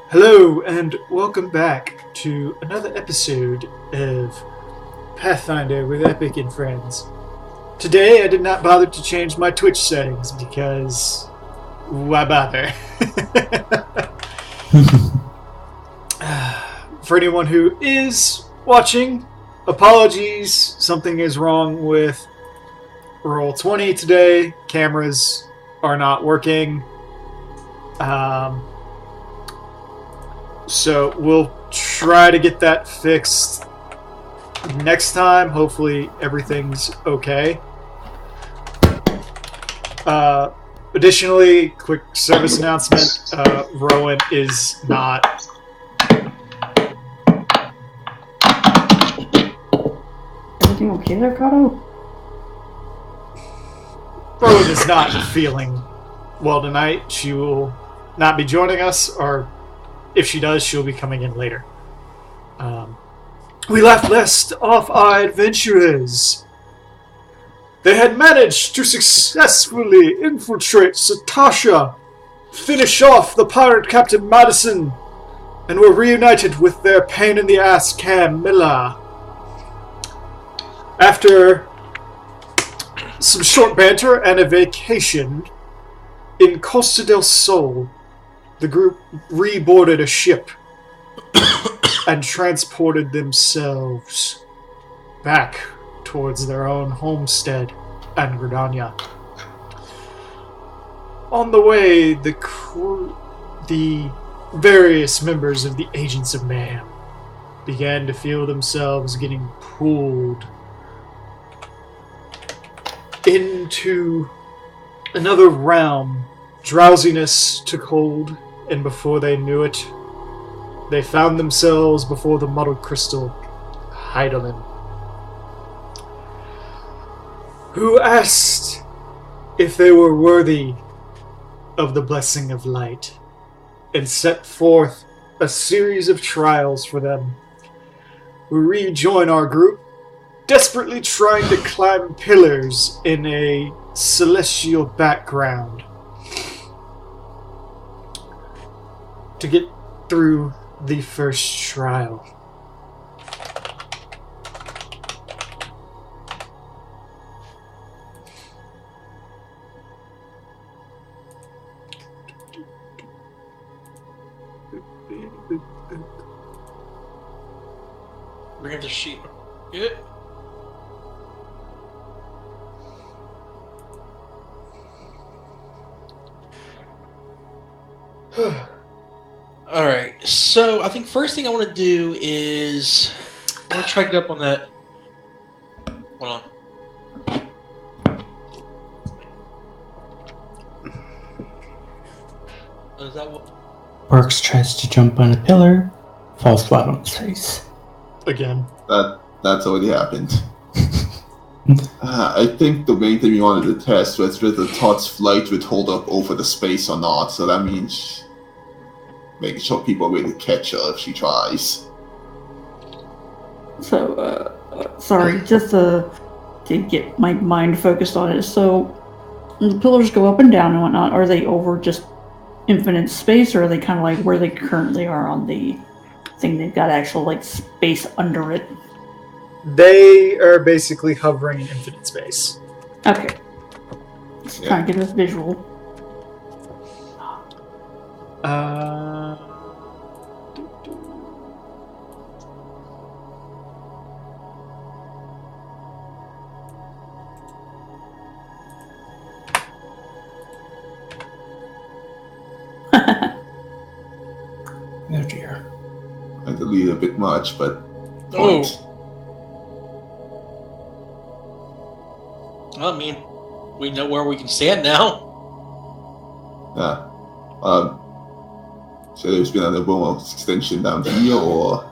Hello, and welcome back to another episode of Pathfinder with Epic and Friends. Today, I did not bother to change my Twitch settings because why bother? For anyone who is watching, apologies. Something is wrong with Roll20 today. Cameras are not working. So we'll try to get that fixed next time. Hopefully everything's okay. Additionally, quick service announcement. Rowan is not... Everything okay there, Kato? Rowan is not feeling well tonight. She will not be joining us, or if she does, she'll be coming in later. We left off our adventurers. They had managed to successfully infiltrate Satasha, finish off the pirate Captain Madison, and were reunited with their pain-in-the-ass Camilla. After some short banter and a vacation in Costa del Sol, the group reboarded a ship and transported themselves back towards their own homestead and Gridania. On the way, the various members of the Agents of Mayhem began to feel themselves getting pulled into another realm. Drowsiness took hold, and before they knew it, they found themselves before the muddled crystal Heidelin, who asked if they were worthy of the blessing of light, and set forth a series of trials for them. We rejoin our group, desperately trying to climb pillars in a celestial background to get through the first trial. Bring up the sheet. Good. Alright, so I think first thing I want to do is I want to try to get up on that. Hold on. Is that what? Barks tries to jump on a pillar, falls flat on his face. Again. That's already happened. I think the main thing we wanted to test was whether Todd's flight would hold up over the space or not, so that means making sure people are ready to catch her if she tries. So, sorry, just to get my mind focused on it. So, the pillars go up and down and whatnot. Are they over just infinite space, or are they kind of like where they currently are on the thing? They've got actual, like, space under it. They are basically hovering in infinite space. Okay. Just trying to get a visual. Oh dear. I delete a bit much, but... Oh! I mean, we know where we can stand now. Yeah. So there's been an abnormal extension down here, or...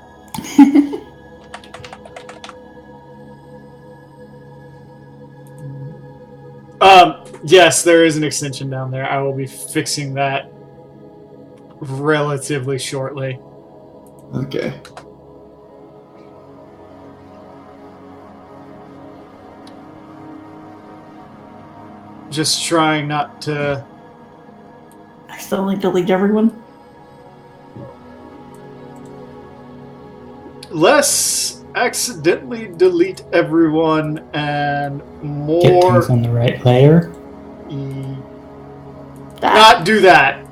Yes, there is an extension down there. I will be fixing that relatively shortly. Okay. Just trying not to... I accidentally delete everyone. Let's accidentally delete everyone and Get more. things on the right layer. That. Not do that.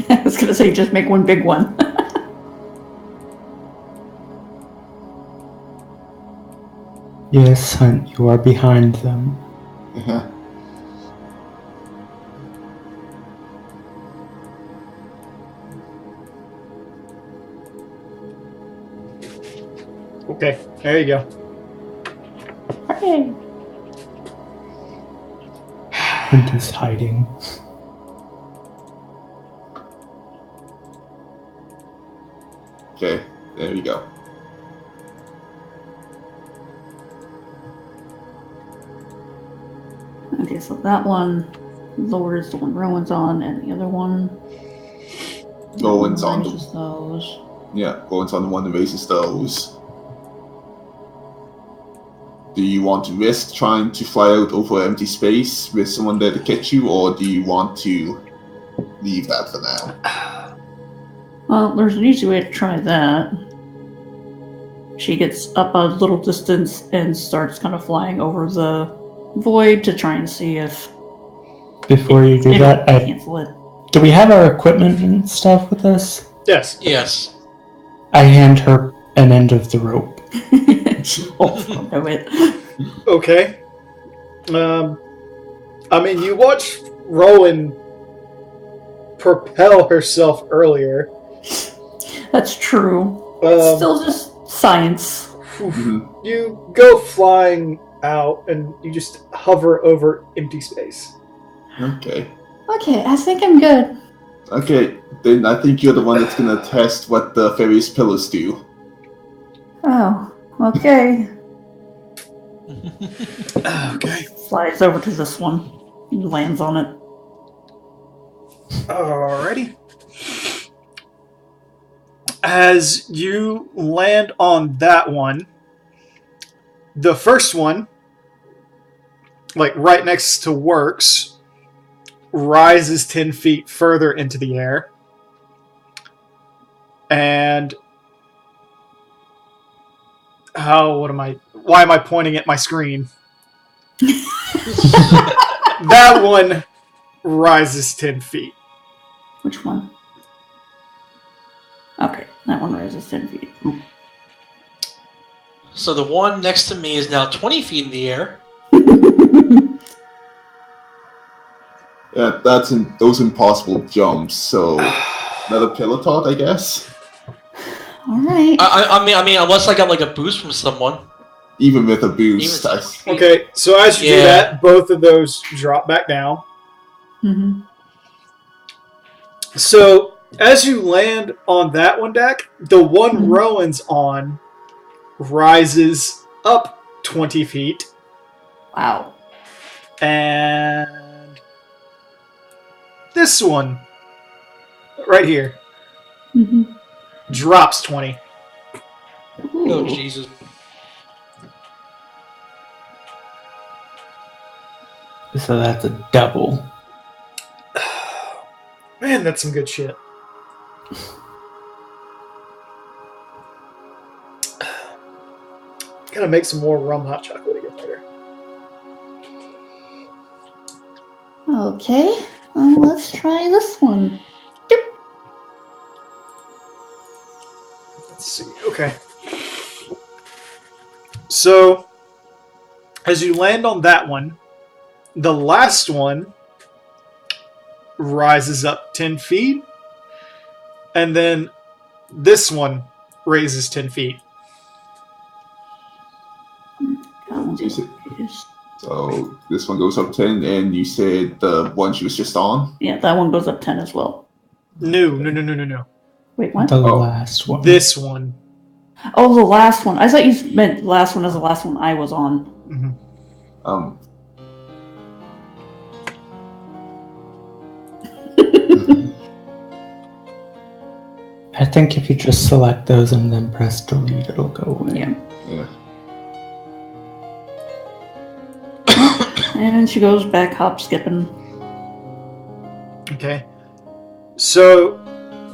I was gonna say just make one big one. Yes, Hunt, you are behind them. Yeah. Okay, there you go. Hey. Hunt is hiding. Okay, there we go. Okay, so that one lowers the one Rowan's on, and the other one. Rowan's on the- raises those. Yeah, Rowan's on the one that raises those. Do you want to risk trying to fly out over empty space with someone there to catch you, or do you want to leave that for now? Well, there's an easy way to try that. She gets up a little distance and starts kind of flying over the void to try and see if Before you do it'll that, cancel it. do we have our equipment and stuff with us? Yes. Yes. I hand her an end of the rope. Oh, no, it. Okay. I mean, you watched Rowan propel herself earlier. That's true. It's still just science. Mhm. You go flying out and you just hover over empty space. Okay. Okay, I think I'm good. Okay, then I think you're the one that's gonna test what the various pillars do. Oh, okay. Okay. Flies over to this one. Lands on it. Alrighty. As you land on that one, the first one, like right next to Works, rises 10 feet further into the air. And why am I pointing at my screen? That one rises 10 feet. Which one? Okay, that one rises 10 feet. So the one next to me is now 20 feet in the air. Yeah, those impossible jumps. So another pillar thought, I guess. Alright. I mean, unless I got like a boost from someone. Even with a boost, Okay, so as you do that, both of those drop back down. Mm-hmm. So as you land on that one, Dak, the one Rowan's on rises up 20 feet. Wow. And this one, right here, Mm-hmm. drops 20. Oh, Jesus. So that's a double. Man, that's some good shit. Gotta make some more rum hot chocolate again later. Okay, let's try this one. Let's see. Okay. So, as you land on that one, the last one rises up 10 feet, and then this one raises 10 feet. So So this one goes up 10, and you said the one she was just on? Yeah, that one goes up 10 as well. No. Wait, what? The Oh. last one. This one. Oh, the last one. I thought you meant the last one as the last one I was on. Mhm. I think if you just select those and then press delete, it'll go away. Yeah. Yeah. And she goes back hop skipping. Okay. So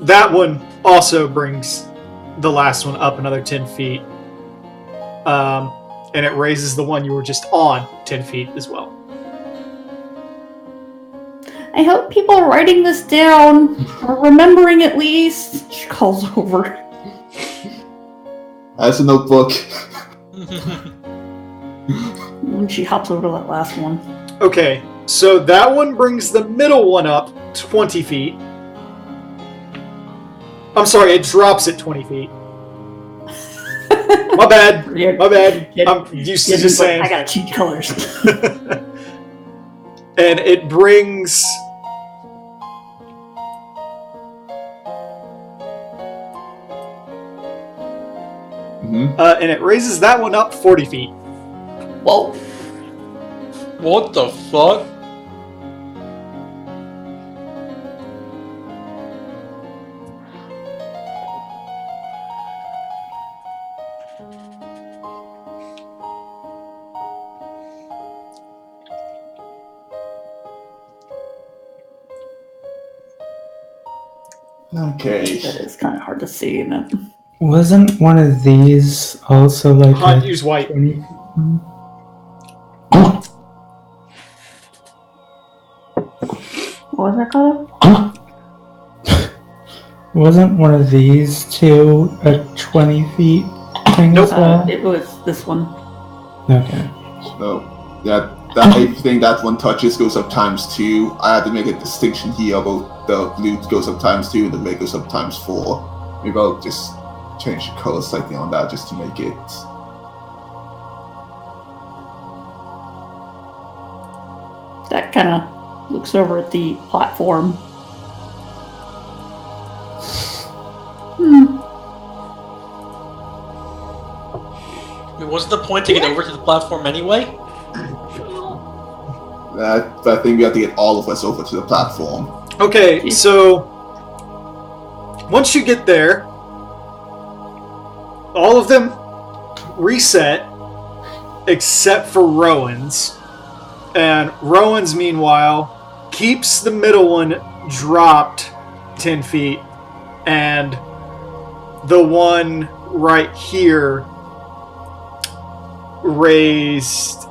that one also brings the last one up another 10 feet. And it raises the one you were just on 10 feet as well. I hope people are writing this down, or remembering at least. She calls over. That's a notebook. And she hops over to that last one. Okay, so that one brings the middle one up 20 feet. I'm sorry, it drops at 20 feet. My bad. Yeah, My bad. Yeah, I'm used to yeah, just but saying. I gotta change colors. And it brings... and it raises that one up 40 feet. Whoa. What the fuck? Okay. That is kind of hard to see, isn't it? Wasn't one of these also like Hunt, a use white. 20? What was that called? Wasn't one of these two a 20 feet thing Nope. as well? It was this one. Okay. So, yeah, that everything that one touches goes up ×2. I had to make a distinction here about the blue goes up ×2 and the red goes up ×4. Maybe I'll just change the color slightly on that just to make it... That kind of looks over at the platform. I mean, wasn't the point to get over to the platform anyway? I think we have to get all of us over to the platform. Okay, so once you get there, all of them reset except for Rowan's. And Rowan's, meanwhile, keeps the middle one dropped 10 feet, and the one right here raised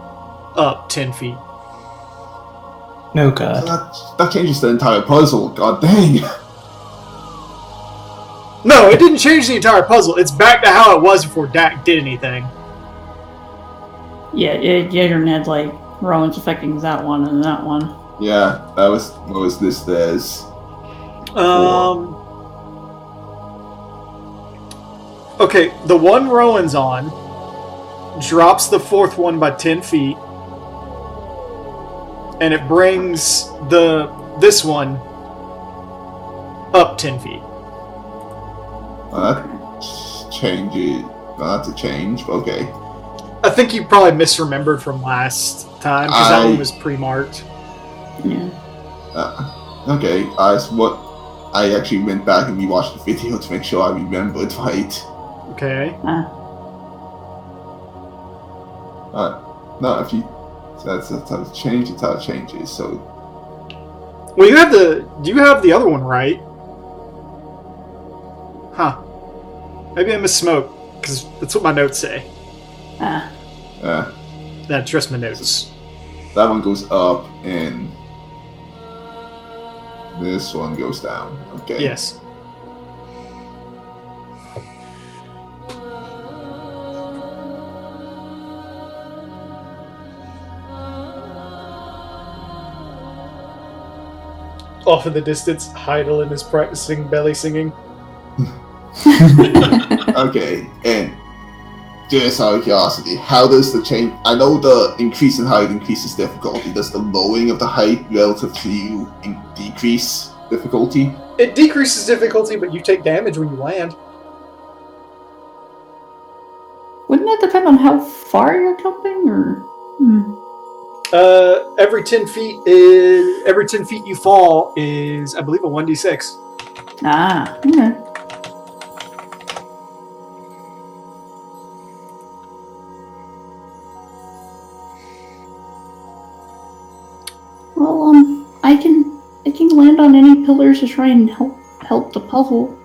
up 10 feet. No So god. that changes the entire puzzle, god dang. No, it didn't change the entire puzzle. It's back to how it was before Dak did anything. Yeah, your Ned, like, Rowan's affecting that one and that one. Yeah, that was what was this as? Okay, the one Rowan's on drops the fourth one by 10 feet, and it brings this one up 10 feet. That changes. Not to change, but okay. I think you probably misremembered from last time, because that I- one was pre-marked. Yeah. Okay, what I actually went back and rewatched the video to make sure I remembered right. Okay. No, if you that's how it changes. It's how it changes. So Well, you have the other one right. Huh. Maybe I misspoke, because that's what my notes say. Nah, trust my notes. that one goes up and this one goes down. Okay. Yes. Off in the distance, Heidelin is practicing belly singing. Okay, and Just out of curiosity, how does the change? I know the increase in height increases difficulty. Does the lowering of the height relative to you decrease difficulty? It decreases difficulty, but you take damage when you land. Wouldn't that depend on how far you're jumping, or? Every 10 feet you fall is, I believe, a 1d6. Ah, okay. Well, I can land on any pillars to try and help the puzzle.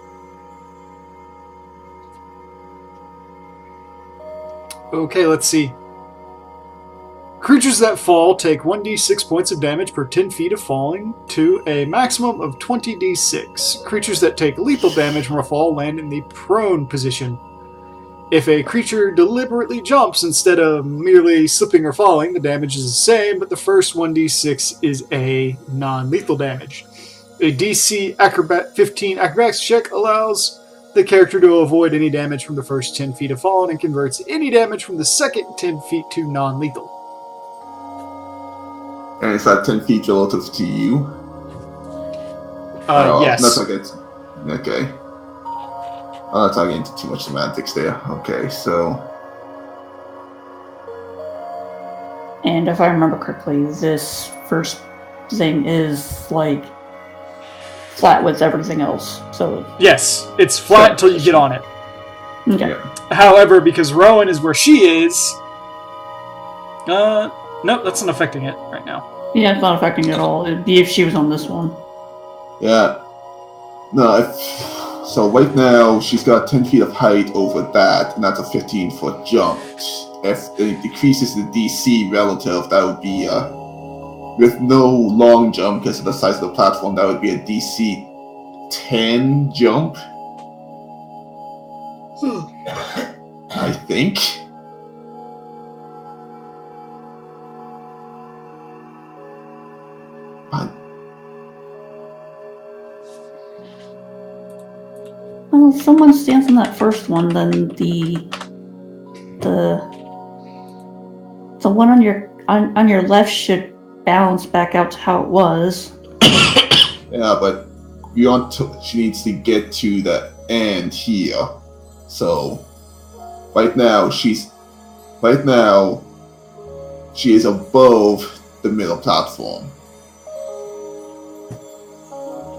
Okay, let's see. Creatures that fall take 1d6 points of damage per 10 feet of falling to a maximum of 20d6. Creatures that take lethal damage from a fall land in the prone position. If a creature deliberately jumps instead of merely slipping or falling, the damage is the same, but the first 1d6 is a non-lethal damage. A DC 15 acrobatics check allows the character to avoid any damage from the first 10 feet of falling and converts any damage from the second 10 feet to non-lethal. And is that 10 feet relative to you? Yes. That's okay. Okay. I'm not talking into too much semantics there. Okay, so... And if I remember correctly, this first thing is, like, flat with everything else, so... Yes, it's flat until you get on it. Okay. Yeah. However, because Rowan is where she is... Nope, that's not affecting it right now. Yeah, it's not affecting it at all. It'd be if she was on this one. Yeah. No, so right now, she's got 10 feet of height over that, and that's a 15-foot jump. If it decreases the DC relative, that would be with no long jump, because of the size of the platform, that would be a DC 10 jump. I think. Well, if someone stands on that first one, then the one on your left should balance back out to how it was. Yeah, but she needs to get to the end here. So right now she is above the middle platform,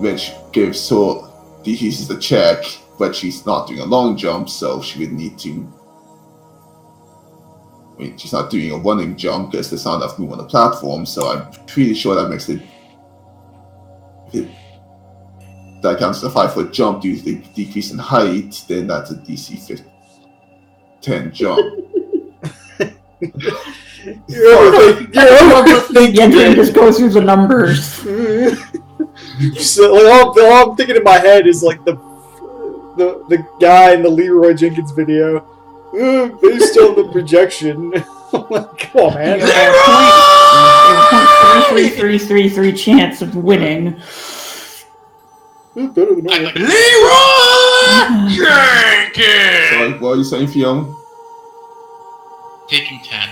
which gives her decreases the check, but she's not doing a long jump, so she would need to. I mean, she's not doing a running jump because there's not enough room on the platform, so I'm pretty sure that makes it. That counts as a 5-foot jump due to the decrease in height, then that's a DC 10 jump. You're Yendrin just goes through the numbers. So, like, all I'm thinking in my head is like the guy in the Leroy Jenkins video, based on the projection. Like, come on, man. 333 chance of winning. Better than me. Leroy Jenkins! Sorry, what are you saying, Fiona? Taking 10.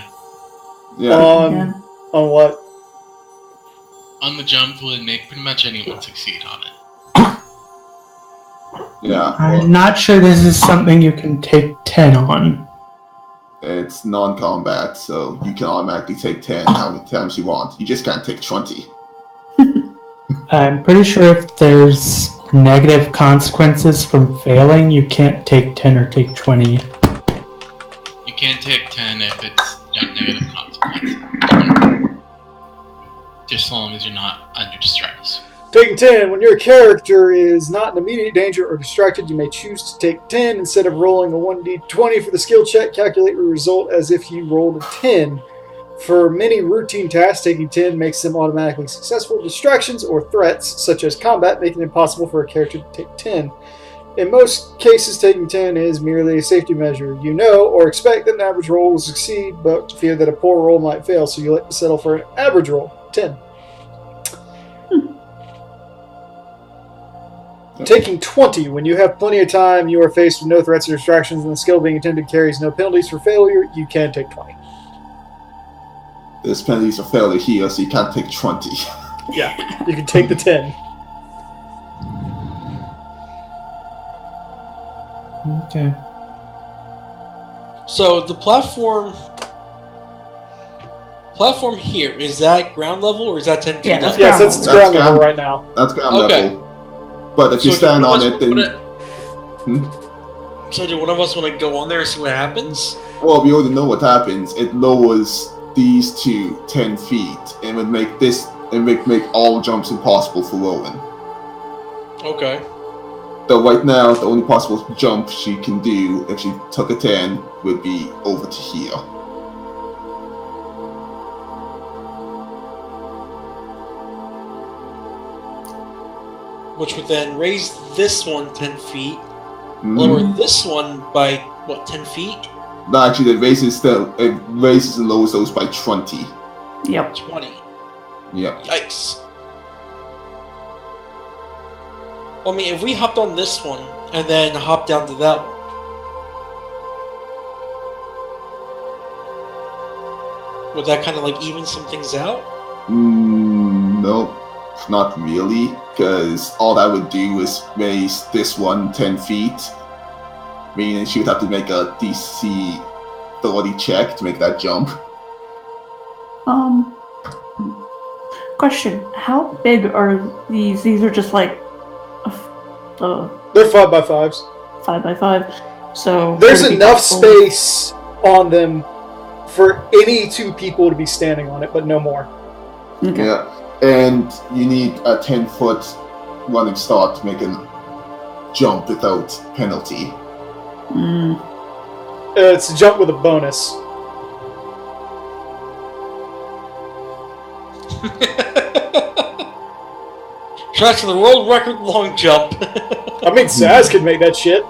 Yeah. On what? On the jump would make pretty much anyone succeed on it. Yeah. I'm not sure this is something you can take 10 on. It's non-combat, so you can automatically take 10 how many times you want. You just can't take 20. I'm pretty sure if there's negative consequences from failing, you can't take 10 or take 20. You can't take 10 if it's got negative consequences. Just as long as you're not under distress. Taking 10. When your character is not in immediate danger or distracted, you may choose to take 10. Instead of rolling a 1d20 for the skill check, calculate the result as if you rolled a 10. For many routine tasks, taking 10 makes them automatically successful. Distractions or threats, such as combat, make it impossible for a character to take 10. In most cases, taking 10 is merely a safety measure. You know or expect that an average roll will succeed, but fear that a poor roll might fail, so you like to settle for an average roll, 10. Taking 20. When you have plenty of time, you are faced with no threats or distractions, and the skill being attempted carries no penalties for failure, you can take 20. There's penalties for failure here, so you can't take 20. Yeah, you can take the 10. Okay. So the platform here, is that ground level or is that 10 feet Yeah, up? that's Yes, ground that's level. ground That's level ground- right now. That's ground Okay. level. But if you So stand do on one of it, us then... wanna- So do one of us want to go on there and see what happens? Well, we already know what happens. It lowers these two 10 feet, and would make this... It would make all jumps impossible for Rowan. Okay. Though right now, the only possible jump she can do if she took a 10 would be over to here. Which would then raise this one 10 feet, Mhm. lower this one by, what, 10 feet? No, actually, it raises and lowers those by 20. Yep. 20. Yeah. Yikes. Well, I mean, if we hopped on this one and then hopped down to that one. Would that kind of like even some things out? No, not really, because all that would do is raise this one 10 feet, meaning she would have to make a DC 30 check to make that jump. Question: how big are these? These are just like They're 5x5s. 5x5. So There's would it be enough possible- space on them for any two people to be standing on it, but no more. Okay. Yeah, and you need a 10-foot running start to make a jump without penalty. Mm. It's a jump with a bonus. Tries for the world record long jump. I mean, Zaz could make that shit.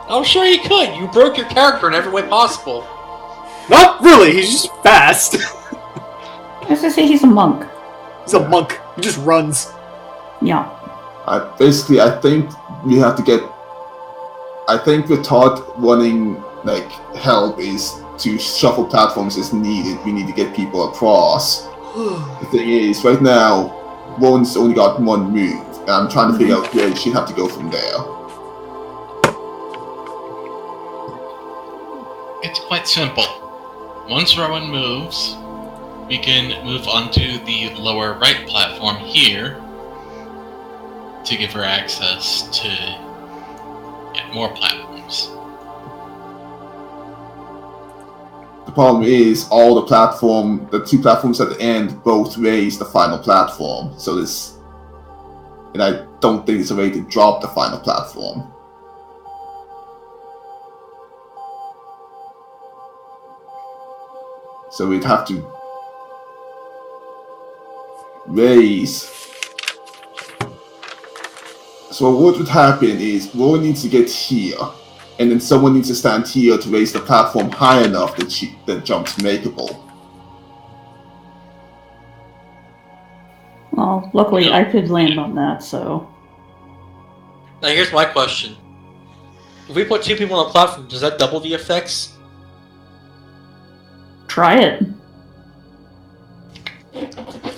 I'm sure you could. You broke your character in every way possible. Not really, he's just fast. As I say, he's a monk. He's a monk. He just runs. Yeah. I think we have to get... I think the thought running, like, help is to shuffle platforms as needed. We need to get people across. The thing is, right now, Rowan's only got one move, and I'm trying to figure out where she'd have to go from there. It's quite simple. Once Rowan moves, we can move onto the lower right platform here to give her access to more platforms. The problem is, the two platforms at the end both raise the final platform, so and I don't think there's a way to drop the final platform. So we'd have to raise. So what would happen is Rowan needs to get here, and then someone needs to stand here to raise the platform high enough that that jump's makeable. Well, luckily I could land on that, so. Now here's my question. If we put two people on a platform, does that double the effects? Try it.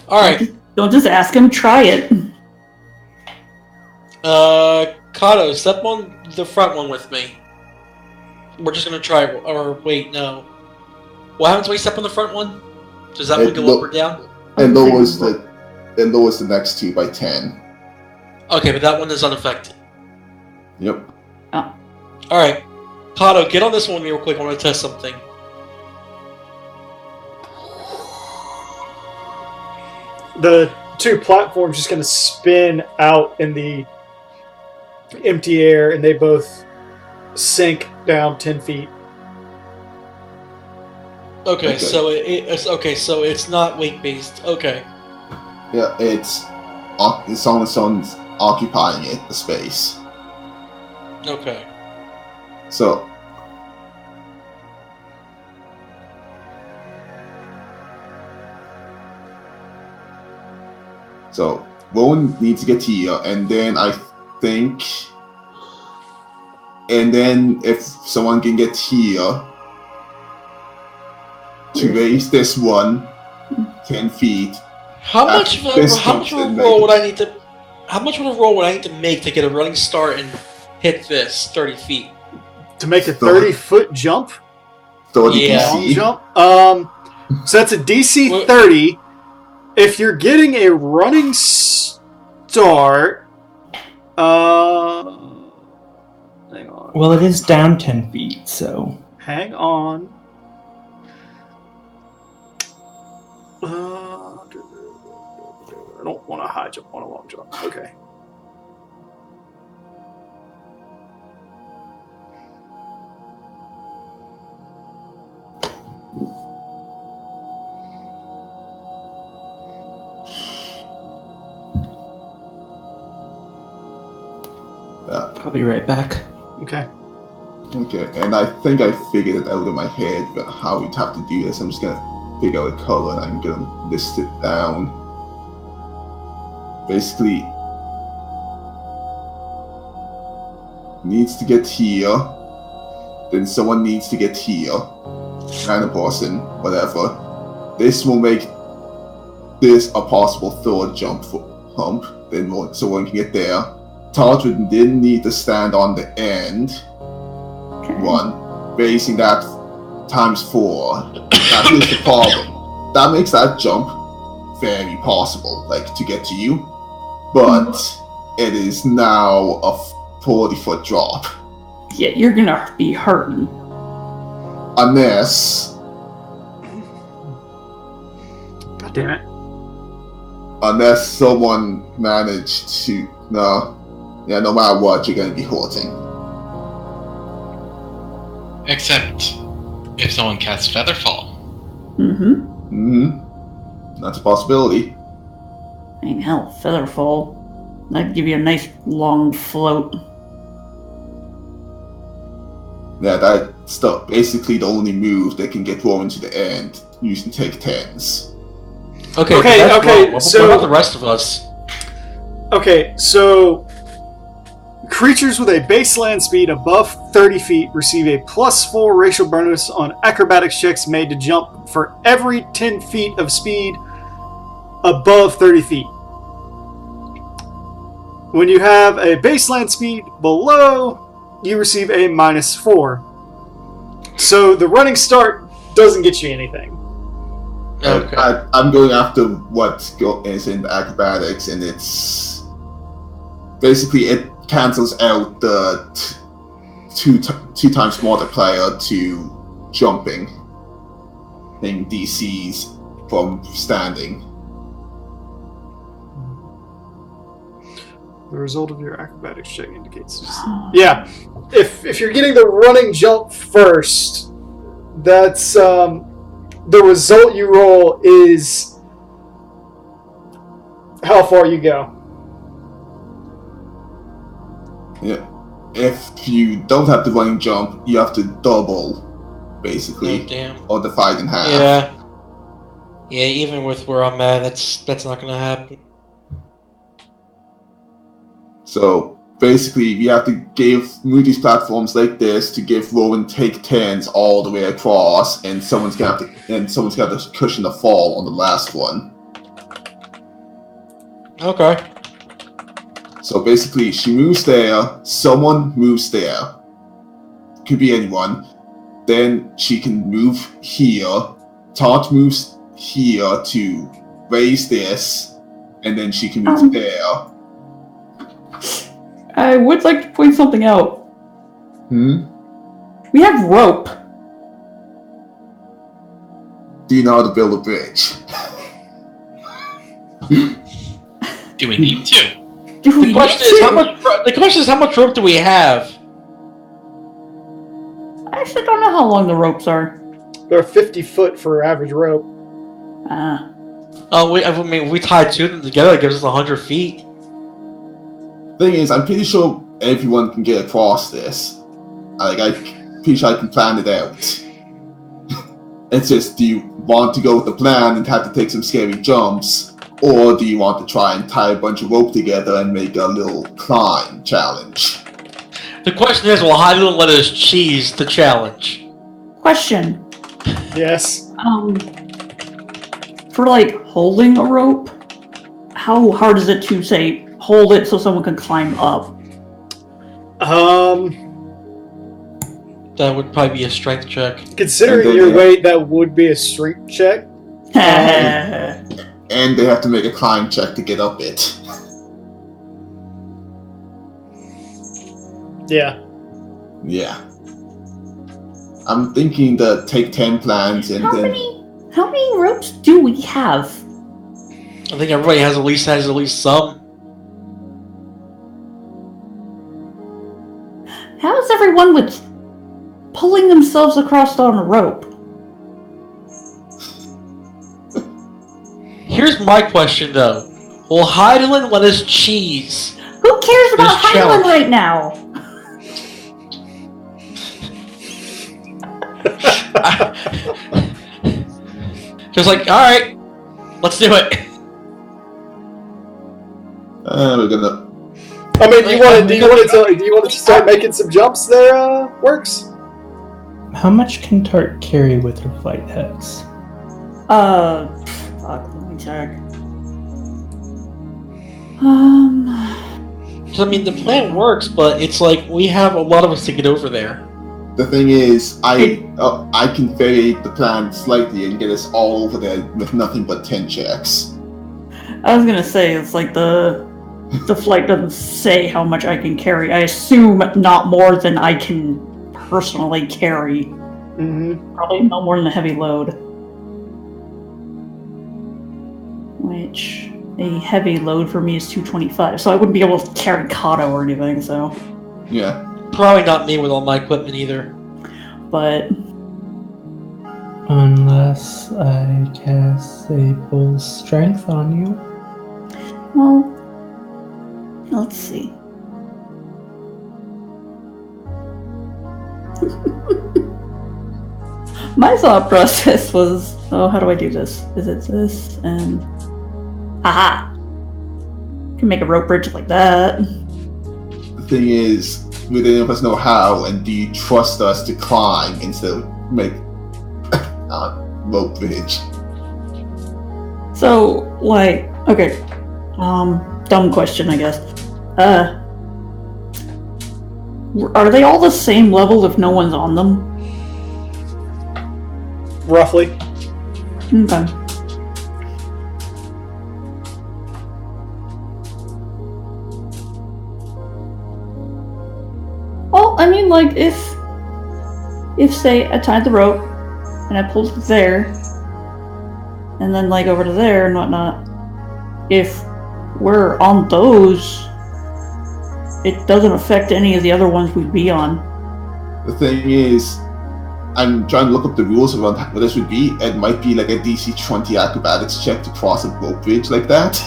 Alright. Don't just ask him, try it. Kato, step on the front one with me. We're just gonna try, or wait, no. What happens when we step on the front one? Does that one go up or down? And lowers the next two by 10. Okay, but that one is unaffected. Yep. Alright. Kato, get on this one real quick, I want to test something. The two platforms just going to spin out in the empty air, and they both sink down 10 feet. Okay, Okay. so it's not weight based. Okay. Yeah, it's on its own occupying it, the space. Okay. So Rowan needs to get here, and then think. And then if someone can get here to raise this one 10 feet. How much of a roll would I need to? How much of a roll would I need to make to get a running start and hit this 30 feet? To make a 30-foot jump? 30 Yeah. DC. Jump? So that's a DC 30. If you're getting a running start, hang on. Well, it is down 10 feet, so. Hang on. I don't want a high jump, I want a long jump. Okay. I'll be right back. Okay. Okay, and I think I figured it out in my head how we'd have to do this. I'm just gonna figure out a color and I'm gonna list it down. Basically, needs to get here, then someone needs to get here, random person, whatever. This will make this a possible third jump hump, then someone can get there. Tartran didn't need to stand on the end. One, raising that times 4. That is the problem. That makes that jump very possible, like to get to you, but it is now a 40-foot drop. Yeah, you're gonna be hurting. Unless God damn it. Someone managed to no matter what, you're gonna be hurting. Except if someone casts Featherfall. That's a possibility. I mean, hell, Featherfall. That'd give you a nice long float. Yeah, that's basically the only move that can get Rowan to the end using take 10s. Okay. Okay, What so- about the rest of us? Okay, so creatures with a baseline speed above 30 feet receive a +4 racial bonus on acrobatics checks made to jump for every 10 feet of speed above 30 feet. When you have a baseline speed below, you receive a -4. So the running start doesn't get you anything. Okay. I'm going after what is in acrobatics, and it's basically it cancels out the two times multiplier to jumping in DCs from standing. The result of your acrobatics check indicates. Yeah, if you're getting the running jump first, that's the result you roll is how far you go. Yeah. If you don't have the running jump, you have to double, basically, Oh, damn. or divide in half. Yeah. Yeah, even with where I'm at, that's not gonna happen. So basically, we have to move these platforms like this to give Rowan take 10s all the way across, and someone's gonna have to cushion the fall on the last one. Okay. So basically, she moves there, someone moves there. Could be anyone. Then she can move here. Taunt moves here to raise this, and then she can move there. I would like to point something out. We have rope. Do you know how to build a bridge? Do we need to? Do we The question is how much rope do we have? I actually don't know how long the ropes are. They're 50 foot for average rope. Oh, I mean, we tied two of them together. It gives us 100 feet. Thing is, I'm pretty sure everyone can get across this. I'm pretty sure I can plan it out. It's just, do you want to go with the plan and have to take some scary jumps, Or do you want to try and tie a bunch of rope together and make a little climb challenge? The question is, will Hyland let us cheese the challenge? Question. Yes. For like holding a rope, how hard is it to say hold it so someone can climb up? That would probably be a strength check. Considering your weight, that would be a strength check. And they have to make a climb check to get up it. Yeah. Yeah. I'm thinking to take 10 plans and How then... many ropes do we have? I think everybody has at least some. How is everyone with pulling themselves across on a rope? Here's my question, though. Will Hyland let us cheese? Who cares about This Hyland challenge. right now? Just like, alright, let's do it. we're gonna... I mean, do you want to start making some jumps there, Works? How much can Tart carry with her flight hex? Fuck, let me check. So, I mean, the plan works, but it's like, we have a lot of us to get over there. The thing is, I can variate the plan slightly and get us all over there with nothing but 10 checks. I was gonna say, it's like the flight doesn't say how much I can carry. I assume not more than I can personally carry. Mm-hmm. Probably no more than a heavy load. Which, a heavy load for me is 225, so I wouldn't be able to carry Kato or anything, so... Yeah. Probably not me with all my equipment either. But... Unless I cast Sable Strength on you. Well... Let's see. My thought process was, oh, how do I do this? Is it this? And... Haha! Can make a rope bridge like that. The thing is, we didn't of us know how, and do you trust us to climb instead of make rope bridge? So, like, okay. Dumb question, I guess. Are they all the same level if no one's on them? Roughly. Okay. Well, I mean, like, if say I tied the rope and I pulled it there, and then like over to there and whatnot, if we're on those, it doesn't affect any of the other ones we'd be on. The thing is, I'm trying to look up the rules around what this would be. It might be like a DC 20 acrobatics check to cross a rope bridge like that.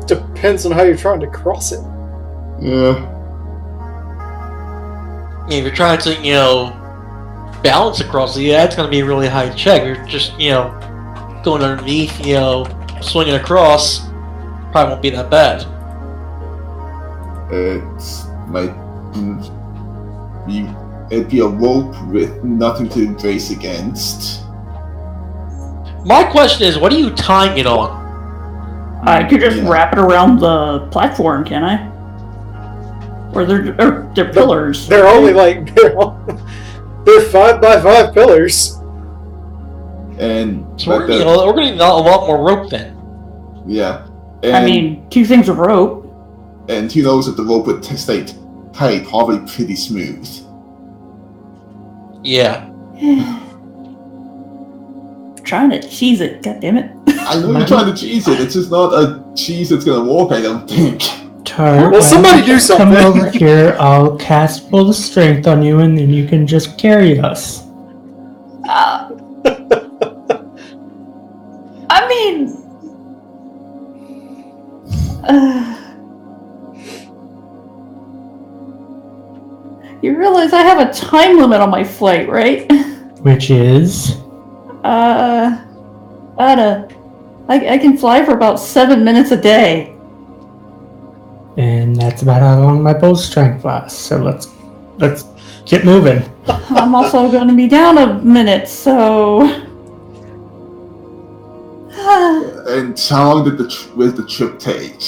Depends on how you're trying to cross it. Yeah. If you're trying to, balance across it, that's going to be a really high check. You're just, going underneath, swinging across, probably won't be that bad. It'd be a rope with nothing to brace against. My question is, what are you tying it on? I could just wrap it around the platform, can I? Or they're pillars. They're only like they're 5x5 pillars. And So we're gonna need a lot more rope then. Yeah. And, I mean, 2 things of rope. And who knows if the rope would stay tight, probably pretty smooth. Yeah. Trying to cheese it, god damn it. I know you're trying to cheese it, it's just not a cheese that's gonna work, I don't think. Tart, Well, somebody do come something. over here, I'll cast Full Strength on you, and then you can just carry us. I mean... you realize I have a time limit on my flight, right? Which is? About I can fly for about 7 minutes a day. And that's about how long my bow strength lasts. So let's get moving. I'm also going to be down a minute, so... And how long did the trip take?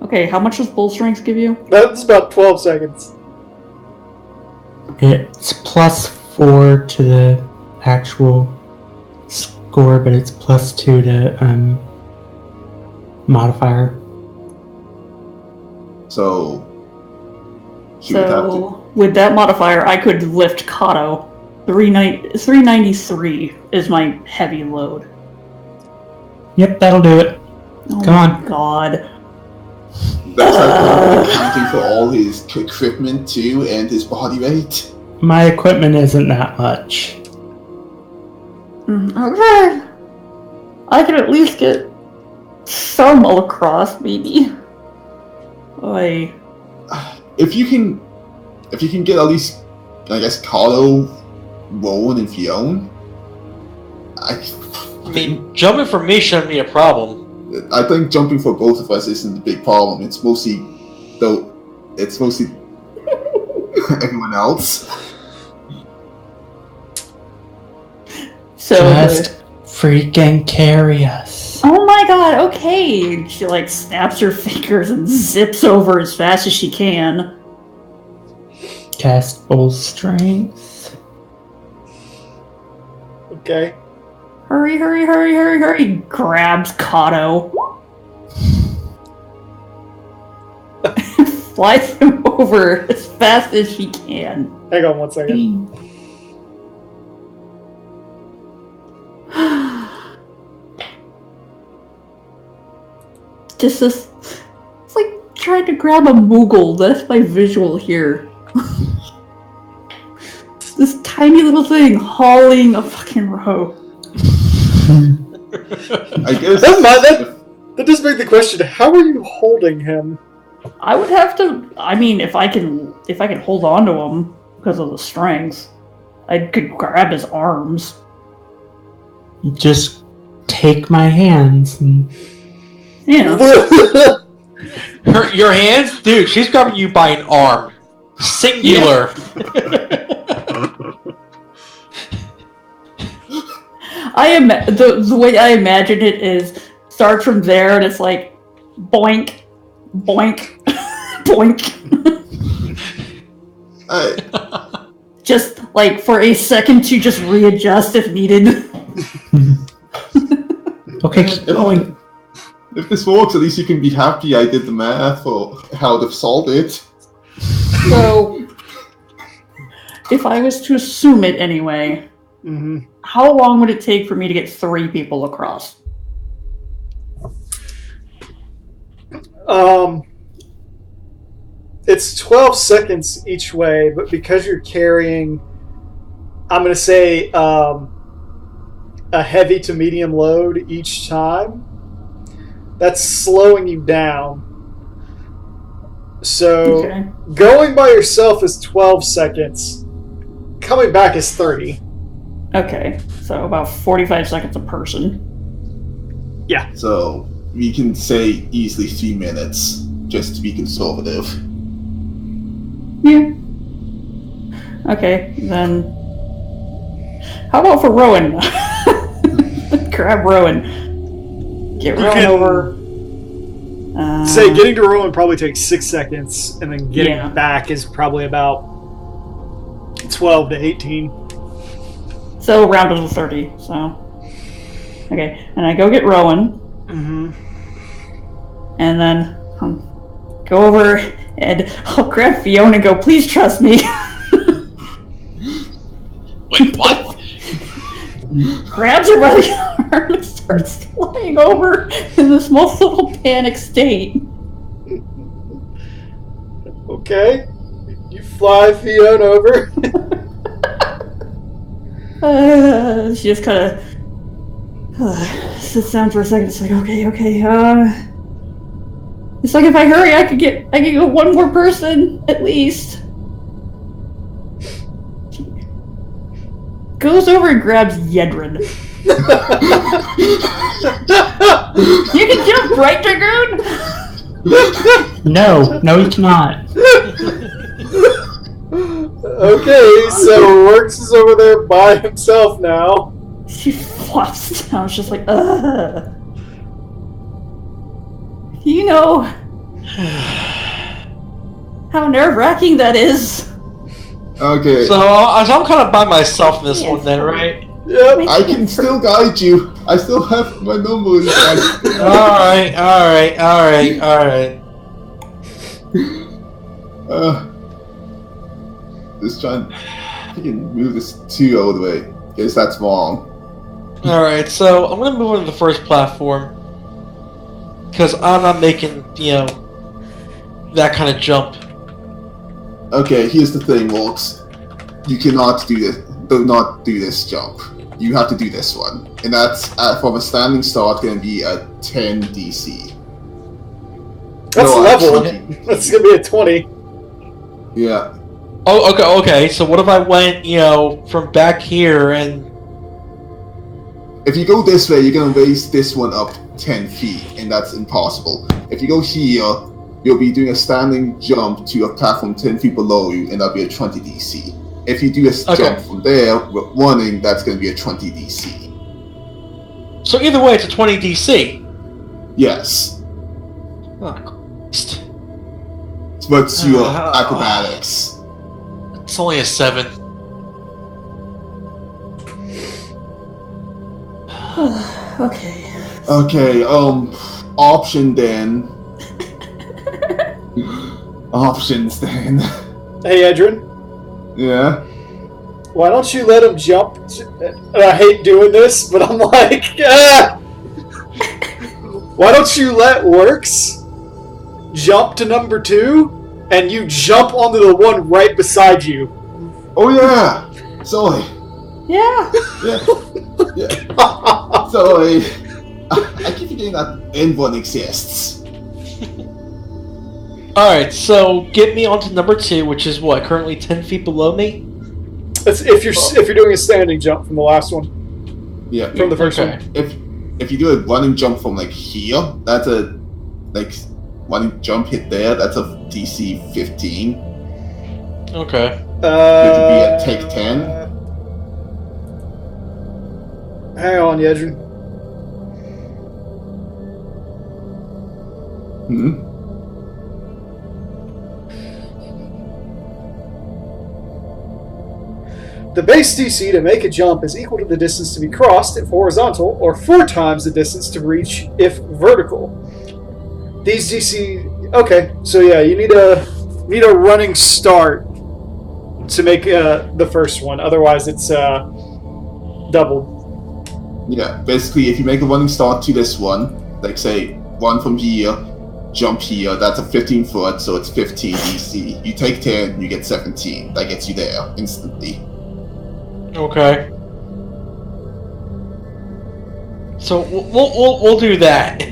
Okay, how much does bull strength give you? That's about 12 seconds. It's +4 to the actual score, but it's +2 to modifier. So she would have to. So, with that modifier, I could lift Kato. 393 is my heavy load. Yep, that'll do it. Oh Come my on. God. That's like accounting for all his equipment too and his body weight. My equipment isn't that much. Okay. I can at least get some across, maybe. Oy. If you can get at least, I guess, Carlo, Rowan, and Fiona. I mean, jumping for me shouldn't be a problem. I think jumping for both of us isn't the big problem. It's mostly everyone else. So, Just freaking carry us. oh my God, okay. She like snaps her fingers and zips over as fast as she can. Cast full strength. Okay. Hurry, hurry, hurry, hurry, hurry. Grabs Kato. Flies him over as fast as she can. Hang on 1 second. Just this. It's like trying to grab a Moogle. That's my visual here. This tiny little thing hauling a fucking rope. I guess That does beg the question, how are you holding him? I would have to. I mean, if I can hold on to him because of the strength, I could grab his arms. Just take my hands and Yeah. Your hands? Dude, she's grabbing you by an arm. Singular. The way I imagine it is start from there and it's like boink, boink, boink. Just like for a second to just readjust if needed. okay, keep going. If this works, at least you can be happy I did the math or how to solve it. So, if I was to assume it anyway, how long would it take for me to get 3 people across? It's 12 seconds each way, but because you're carrying, I'm going to say, a heavy to medium load each time, that's slowing you down. So, going by yourself is 12 seconds. Coming back is 30. Okay, so about 45 seconds a person. Yeah. So, we can say easily 3 minutes, just to be conservative. Yeah. Okay, then... How about for Rowan? Grab Rowan. Get Rowan over. Say, getting to Rowan probably takes 6 seconds, and then getting back is probably about 12 to 18. So, round to 30, so... Okay, and I go get Rowan. And then go over and I'll grab Fiona and go, please trust me. Wait, what? Grabs her by the arm and starts flying over in this most little panic state. Okay. You fly Fiona over. She just kind of sits down for a second. It's like, okay. It's like if I hurry, I could get one more person at least. She goes over and grabs Yedrin. You can jump, right, Dragoon? No, you cannot. Okay, so Works is over there by himself now. She flops down. She's just like, ugh. You know how nerve-wracking that is. Okay. So I'm kind of by myself in this one then, right? Yep. I can still guide you. I still have my numbers. Alright. Just trying. I can move this 2 all the way. Guess that's wrong. Alright, so I'm gonna move on to the first platform. Because I'm not making, that kind of jump. Okay, here's the thing, Walks. You cannot do this. Do not do this jump. You have to do this one, and that's from a standing start going to be a 10 DC. That's No, level. 20. That's gonna be a 20. Yeah. Oh, okay. So what if I went, from back here and... If you go this way, you're going to raise this one up 10 feet, and that's impossible. If you go here, you'll be doing a standing jump to a platform 10 feet below you, and that'll be a 20 DC. If you do a jump from there, running, that's going to be a 20 DC. So either way, it's a 20 DC. Yes. Oh, Christ. What's your acrobatics? It's only a 7. Okay. Okay, option then. Options then. Hey, Edrin, Yeah. why don't you let him jump? And I hate doing this, but I'm like, why don't you let Works jump to number 2, and you jump onto the one right beside you? Oh yeah. Sorry. Yeah. Yeah. Sorry. I keep forgetting that N1 exists. Alright, so get me onto number 2, which is what, currently 10 feet below me? That's if you're doing a standing jump from the last one, Yeah. from the first Okay. one. If you do a running jump from like here, that's a running jump hit there. That's a DC 15. Okay. You have to be at take 10. Hang on, Yedrin. Hmm. The base DC to make a jump is equal to the distance to be crossed if horizontal, or 4 times the distance to reach if vertical. These DC... Okay, so yeah, you need a running start to make the first one. Otherwise, it's doubled. Yeah. Basically, if you make a running start to this one, like say run from here, jump here, that's a 15 foot, so it's 15 DC. You take 10, you get 17. That gets you there instantly. Okay. So we'll do that.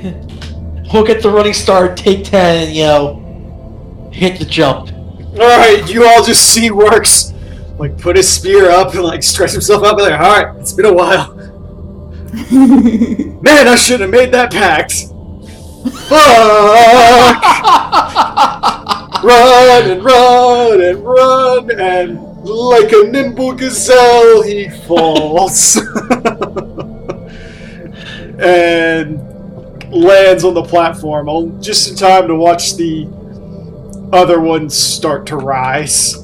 We'll get the running start, take 10, and, hit the jump. Alright, you all just see Works put his spear up and stretch himself up and alright, it's been a while. Man, I should have made that pact. Fuck! Run and run and run, and like a nimble gazelle, he falls. And lands on the platform, just in time to watch the other ones start to rise.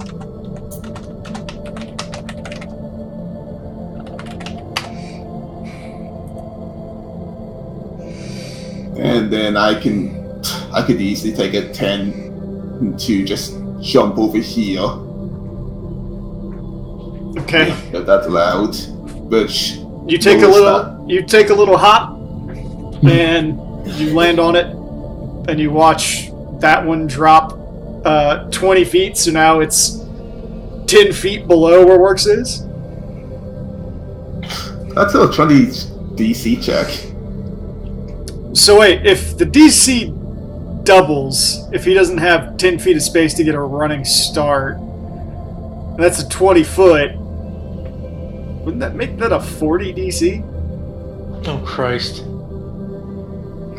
And then I could easily take a 10 to just jump over here. Okay. If that's allowed. Which You take a little hop, and you land on it, and you watch that one drop 20 feet, so now it's 10 feet below where Works is. That's a 20 DC check. So wait, if the DC doubles, if he doesn't have 10 feet of space to get a running start, and that's a 20 foot, wouldn't that make that a 40 DC? Oh, Christ.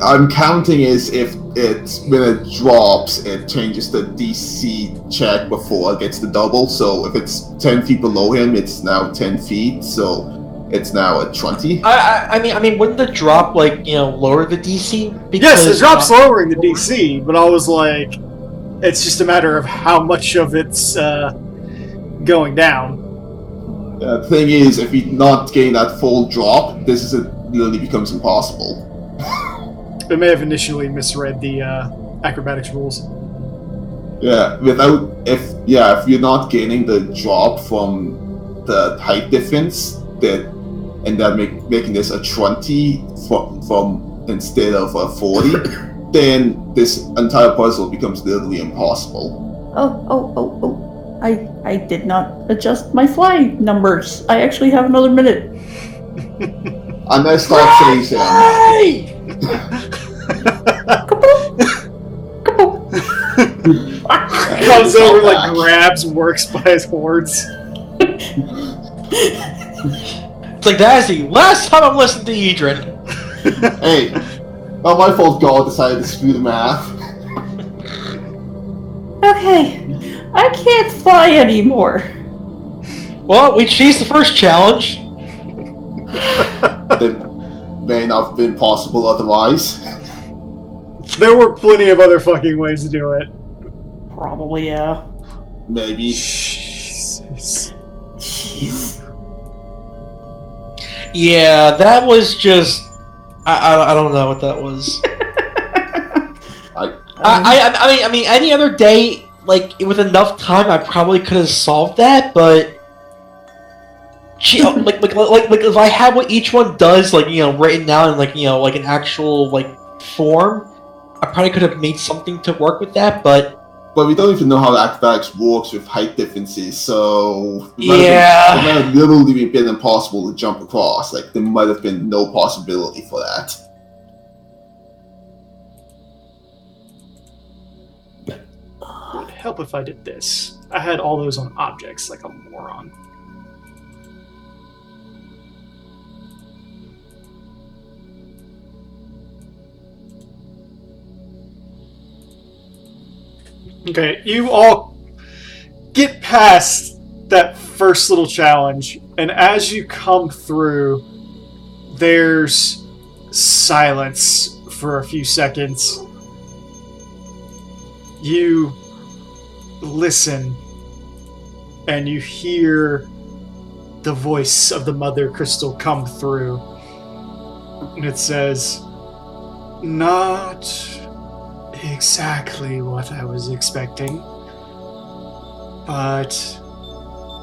I'm counting as if when it drops, it changes the DC check before it gets the double. So if it's 10 feet below him, it's now 10 feet. So it's now at 20. I mean, wouldn't the drop lower the DC? Yes, the drop's lowering the DC, but I was like, it's just a matter of how much of it's going down. The thing is, if you not gain that full drop, literally becomes impossible. I may have initially misread the acrobatics rules. Yeah, if you're not gaining the drop from the height difference, and then making this a 20 from instead of a 40, then this entire puzzle becomes literally impossible. Oh. I did not adjust my fly numbers. I actually have another minute. I'm gonna start chasing. Comes over, grabs Works by his horns. It's like, that's the last time I'm listening to Edrin. Hey, not my fault God decided to screw the math. Okay, I can't fly anymore. Well, we chased the first challenge. It may not have been possible otherwise. There were plenty of other fucking ways to do it. Probably, yeah. Maybe. Jesus. Jeez. Yeah, that was just... I don't know what that was. I mean, any other day, with enough time, I probably could have solved that, but... if I had what each one does, written down in, an actual, form, I probably could have made something to work with that, but... But we don't even know how the acrobatics works with height differences, so... It might have literally been impossible to jump across. There might have been no possibility for that. It would help if I did this. I had all those on objects like a moron. Okay, you all get past that first little challenge, and as you come through, there's silence for a few seconds. You listen, and you hear the voice of the Mother Crystal come through, and it says, "Not exactly what I was expecting, but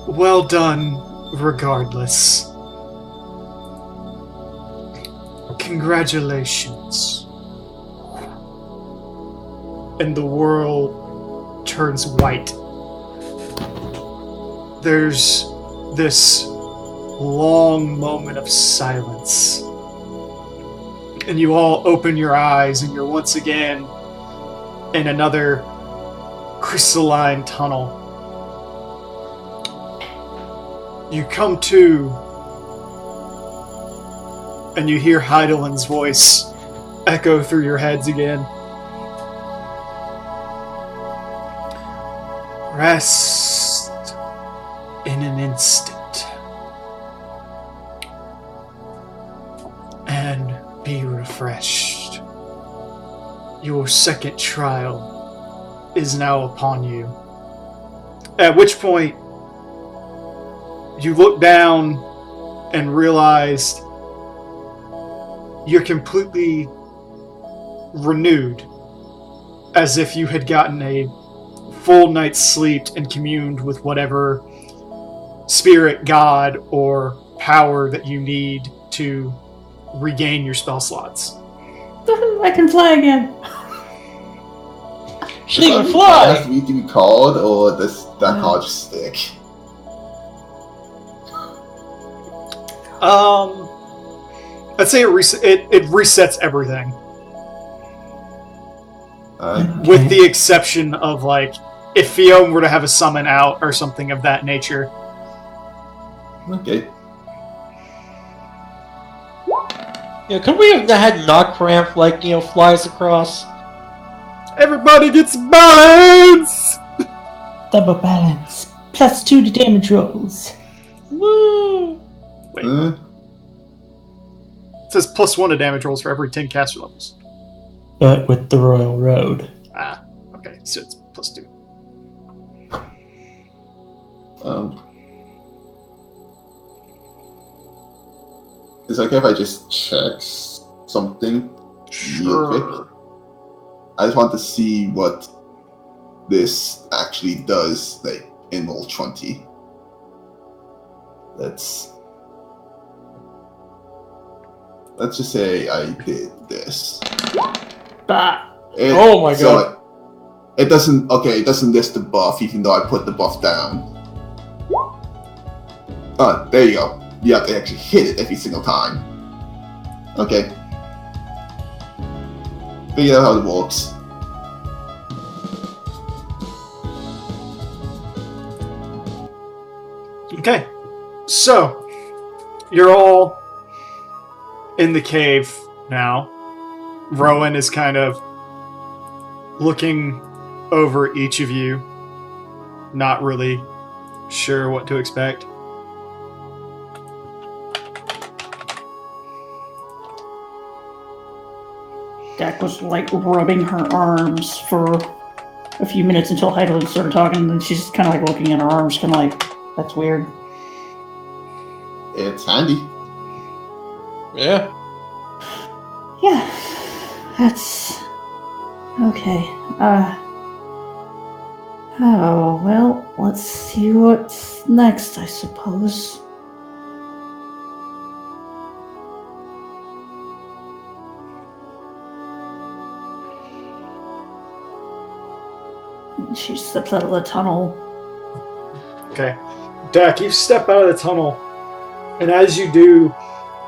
well done regardless. Congratulations." And the world turns white. There's this long moment of silence, and you all open your eyes, and you're once again in another crystalline tunnel. You come to, and you hear Heidelin's voice echo through your heads again. Rest in an instant, and be refreshed. Your second trial is now upon you. At which point, you look down and realize you're completely renewed, as if you had gotten a full night's sleep and communed with whatever spirit, god, or power that you need to regain your spell slots. I can fly again. She can Does fly! that need to be called, or does that card just stick? I'd say it resets everything. With the exception of, if Fiona were to have a summon out or something of that nature. Okay. Could we have had knock cramp flies across? Everybody gets balance! Double balance. +2 to damage rolls. Woo! Wait, Uh, it says +1 to damage rolls for every 10 caster levels. But with the Royal Road. Ah, okay, so it's +2. It's okay if I just check something real quick. Sure. I just want to see what this actually does, like, in Roll20. Let's just say I did this. Bah. Oh my god. It doesn't list the buff even though I put the buff down. Oh, there you go. You have to actually hit it every single time. Okay. Figure out how it works. Okay, so you're all in the cave now. Rowan is kind of looking over each of you, not really sure what to expect. Dak was like rubbing her arms for a few minutes until Heidelin started talking, and then she's kind of like looking at her arms, kind of like, that's weird. It's handy. Yeah. Yeah, that's okay. Oh, well, let's see what's next, I suppose. She steps out of the tunnel. Okay. Dak, you step out of the tunnel, and as you do,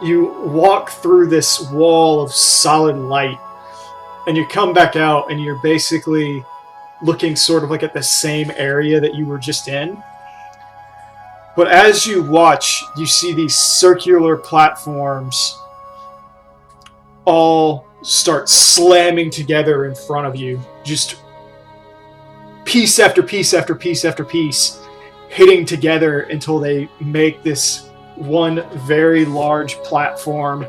you walk through this wall of solid light, and you come back out, and you're basically looking sort of like at the same area that you were just in. But as you watch, you see these circular platforms all start slamming together in front of you, just piece after piece after piece after piece, hitting together until they make this one very large platform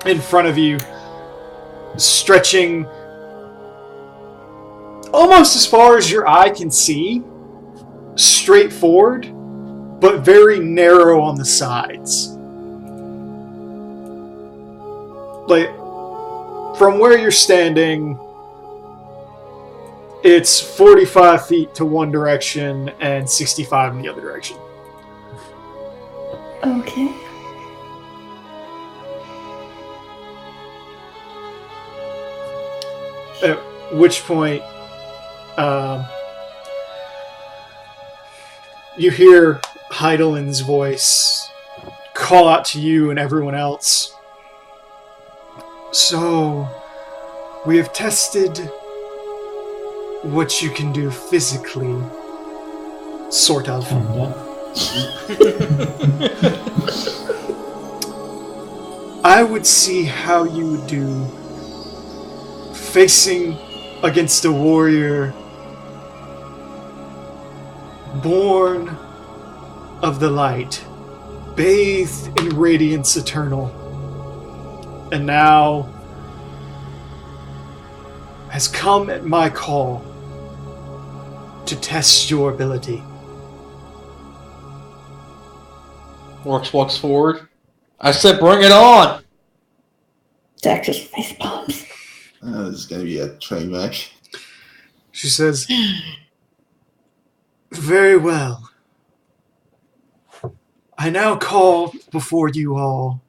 in front of you, stretching almost as far as your eye can see, straight forward, but very narrow on the sides. Like, from where you're standing, it's 45 feet to one direction and 65 in the other direction. Okay. At which point, you hear Heidelin's voice call out to you and everyone else. So, we have tested what you can do physically, sort of. I would see how you would do facing against a warrior born of the light, bathed in radiance eternal, and now has come at my call to test your ability. Orcs walks forward. I said, bring it on! Dak just face palms. This is gonna be a train wreck. She says, very well. I now call before you all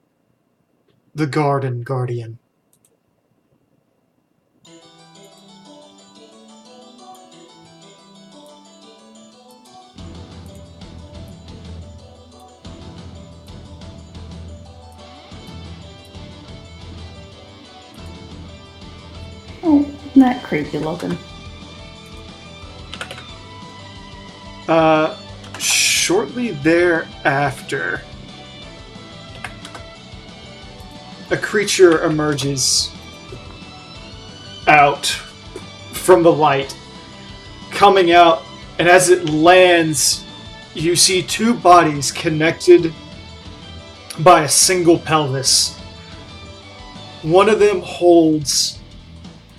the Garden Guardian. Oh, isn't that creepy looking? Shortly thereafter, a creature emerges out from the light, coming out, and as it lands, you see two bodies connected by a single pelvis. One of them holds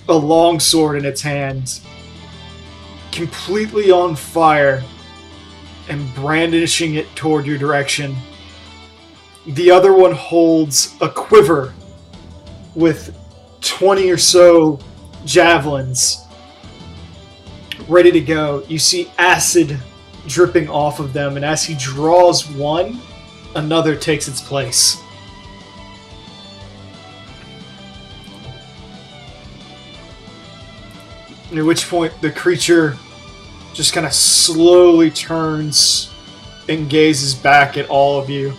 a long sword in its hand, completely on fire, and brandishing it toward your direction. The other one holds a quiver with 20 or so javelins ready to go. You see acid dripping off of them, and as he draws one, another takes its place. At which point the creature just kind of slowly turns and gazes back at all of you.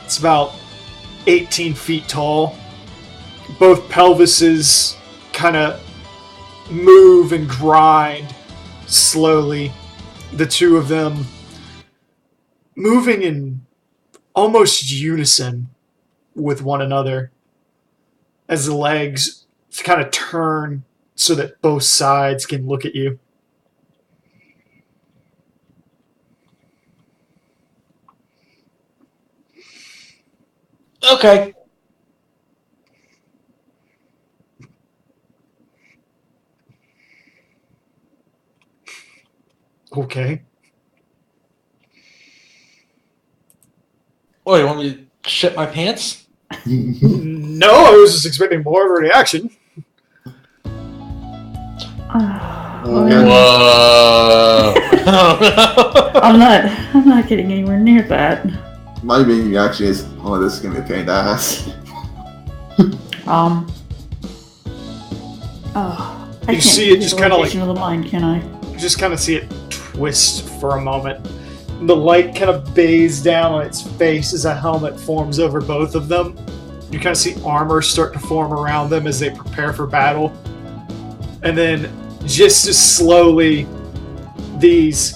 It's about 18 feet tall. Both pelvises kind of move and grind slowly. The two of them moving in almost unison with one another as the legs kind of turn so that both sides can look at you. Okay. Okay. Oh, you want me to shit my pants? No, I was just expecting more of a reaction. Whoa. I'm not getting anywhere near that. My main reaction is, oh, this is gonna be a pain in the ass. I You can't see it do just the kinda rotation of the mind, can I? You just kind of see it twist for a moment. The light kind of bays down on its face as a helmet forms over both of them. You kind of see armor start to form around them as they prepare for battle. And then, just as slowly, these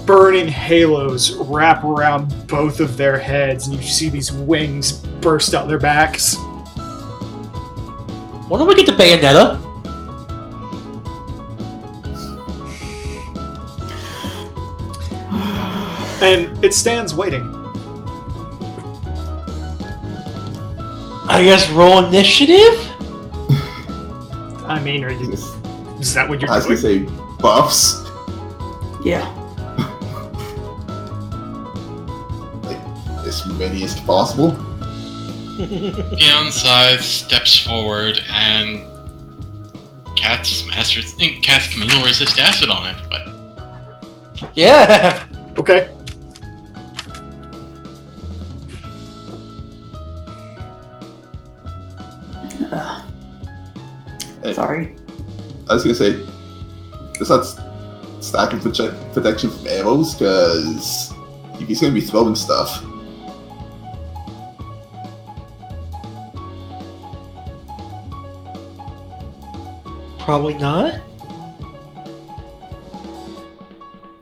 burning halos wrap around both of their heads, and you see these wings burst out their backs. When do we get to Bayonetta? And it stands waiting. I guess roll initiative? I mean, is that what you're I was gonna doing? say buffs. Yeah. Like, as many as possible. Downside steps forward and casts communal resist acid on it. Yeah. Okay. Hey, Sorry. I was gonna say, does that stacking protection from arrows? Because he's gonna be throwing stuff. Probably not.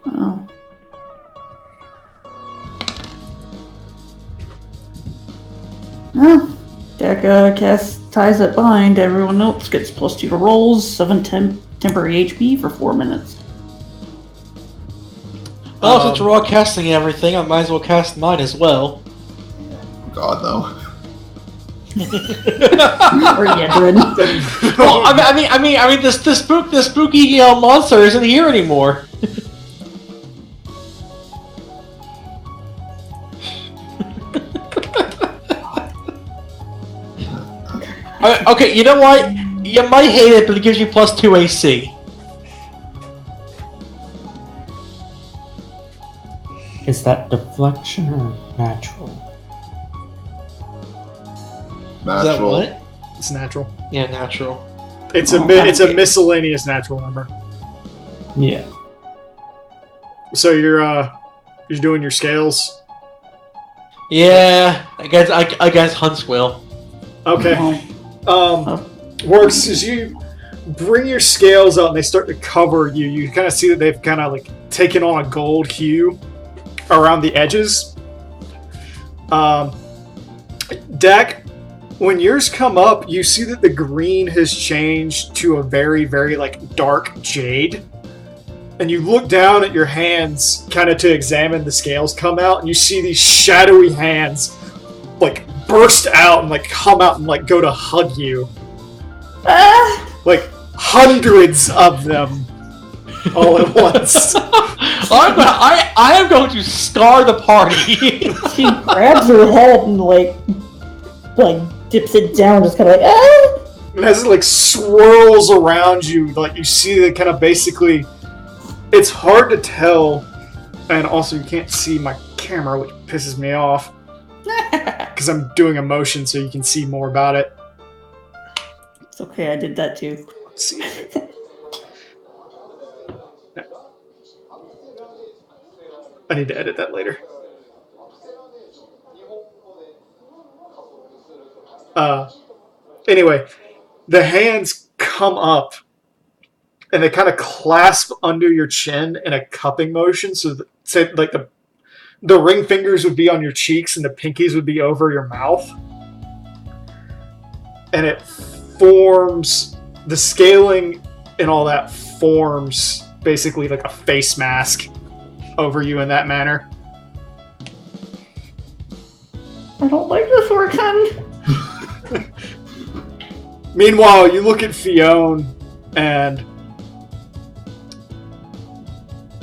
Oh. Well, Deck casts ties that bind. Everyone else gets +2 to rolls, 7 temporary HP for 4 minutes. Well, since we're all casting everything, I might as well cast mine as well. God no. Or Yedrin. Well, I mean, the spooky monster isn't here anymore. Okay, you know what? You might hate it, but it gives you +2 AC. Is that deflection or natural? Is that Natural. what? It's natural. Yeah, natural. It's Oh, it's a okay. miscellaneous natural number. Yeah. So you're doing your scales. Yeah, I guess Hunts will. Okay. Works as you bring your scales out and they start to cover you. You kind of see that they've kind of like taken on a gold hue around the edges. Dak, when yours come up, you see that the green has changed to a very, very like dark jade. And you look down at your hands, kind of to examine the scales come out, and you see these shadowy hands, like burst out and like come out and like go to hug you, like hundreds of them, all at once. I am going to scar the party. She grabs her head and like dips it down, just kind of like And as it like swirls around you, like you see that kind of basically. It's hard to tell, and also you can't see my camera, which pisses me off. Because I'm doing a motion so you can see more about it. It's okay, I did that too. Let's see. I need to edit that later. Anyway, the hands come up and they kind of clasp under your chin in a cupping motion. So, say like the ring fingers would be on your cheeks and the pinkies would be over your mouth. And it forms, the scaling and all that forms basically like a face mask over you in that manner. I don't like this working. Meanwhile, you look at Fionn and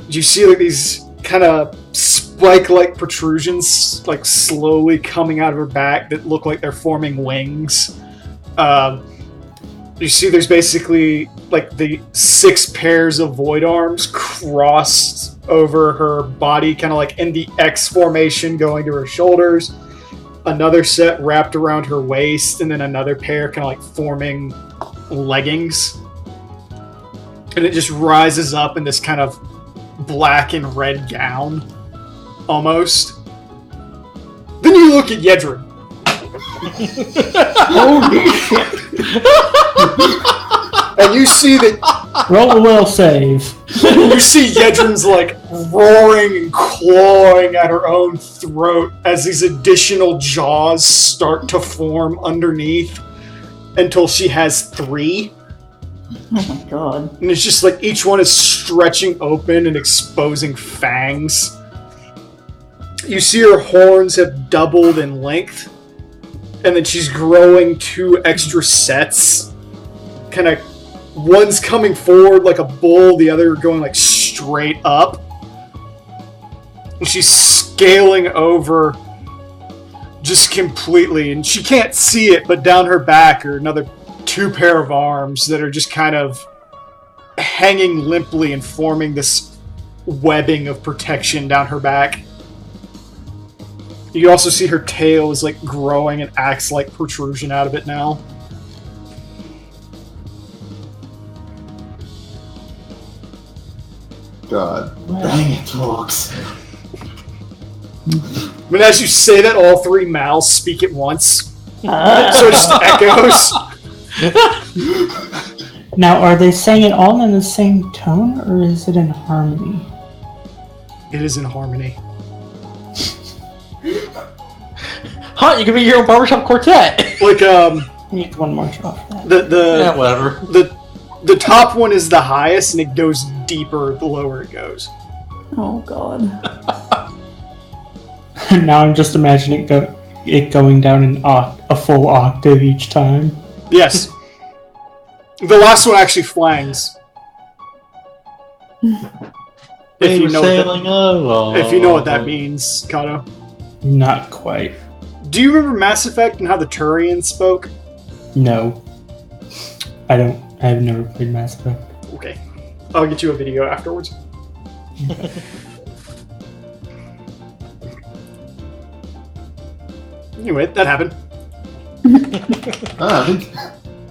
you see like these kind of spike-like protrusions like slowly coming out of her back that look like they're forming wings. You see there's basically like the 6 pairs of void arms crossed over her body, kind of like in the X formation going to her shoulders. Another set wrapped around her waist, and then another pair kind of like forming leggings. And it just rises up in this kind of black and red gown, almost. Then you look at Yedrin. Holy shit. And you see that Roll a will save. you see Yedrin's like roaring and clawing at her own throat as these additional jaws start to form underneath until she has 3. Oh my god. And it's just like each one is stretching open and exposing fangs. You see her horns have doubled in length. And then she's growing 2 extra sets. Kind of, one's coming forward like a bull, the other going like straight up. And she's scaling over just completely. And she can't see it, but down her back are another 2 pair of arms that are just kind of hanging limply and forming this webbing of protection down her back. You also see her tail is like growing an axe-like protrusion out of it now. God dang it, Lux. I mean, as you say that, all 3 mouths speak at once. So it just echoes. Now, are they saying it all in the same tone, or is it in harmony? It is in harmony. Huh, you can be your own barbershop quartet. Like, I need one more shot for that. Yeah, whatever. The top one is the highest, and it goes deeper the lower it goes. Oh god. Now I'm just imagining it going down a full octave each time. Yes. The last one actually flangs. If you know what that means, Kato. Not quite. Do you remember Mass Effect and how the Turians spoke? No. I don't. I've never played Mass Effect. Okay. I'll get you a video afterwards. Anyway, that happened.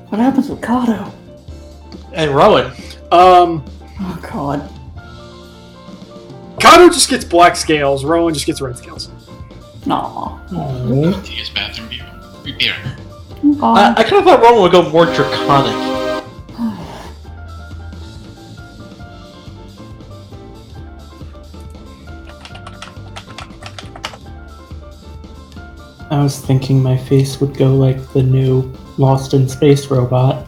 What happens with Kato? And Rowan. Oh god. Kato just gets black scales, Rowan just gets red scales. Aw. Oh. To use bathroom repair. Aw. I kind of thought Rowan would go more draconic. I was thinking my face would go like the new Lost in Space robot.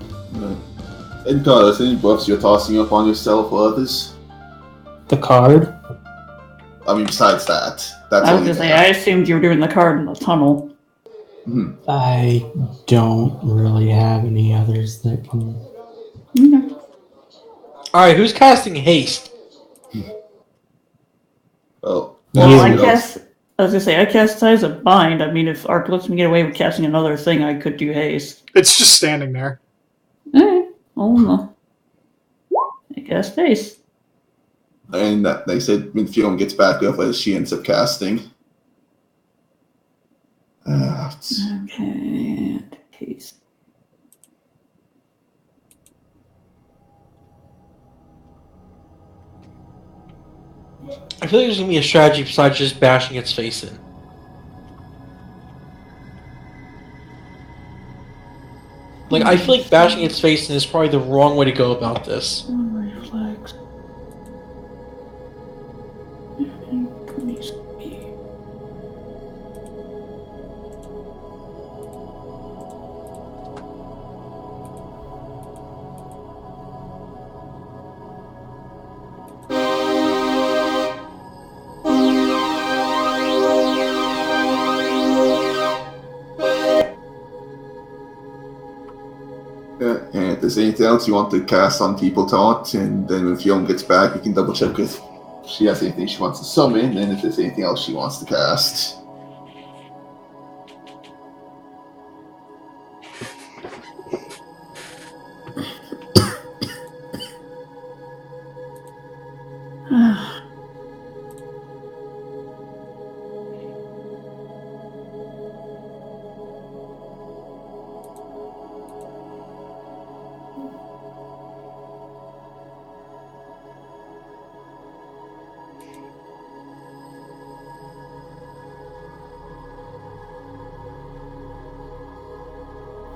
And Carlos, any buffs you're tossing up on yourself or others? The card? I mean, besides that. That's I all was you gonna say, have. I assumed you were doing the card in the tunnel. I don't really have any others that can... Okay. Alright, who's casting haste? Well, Well, You. I was gonna say, I cast Ties of Bind. I mean, if Ark lets me get away with casting another thing, I could do haste. It's just standing there. Alright. Oh no. I cast haste. And they said when Fiona gets back up, she ends up casting. Okay, and haste. I feel like there's gonna be a strategy besides just bashing its face in. Like, I feel like bashing its face in is probably the wrong way to go about this. One reflex. And if there's anything else you want to cast on people taunt, and then when Fiona gets back, you can double check if she has anything she wants to summon, and if there's anything else she wants to cast.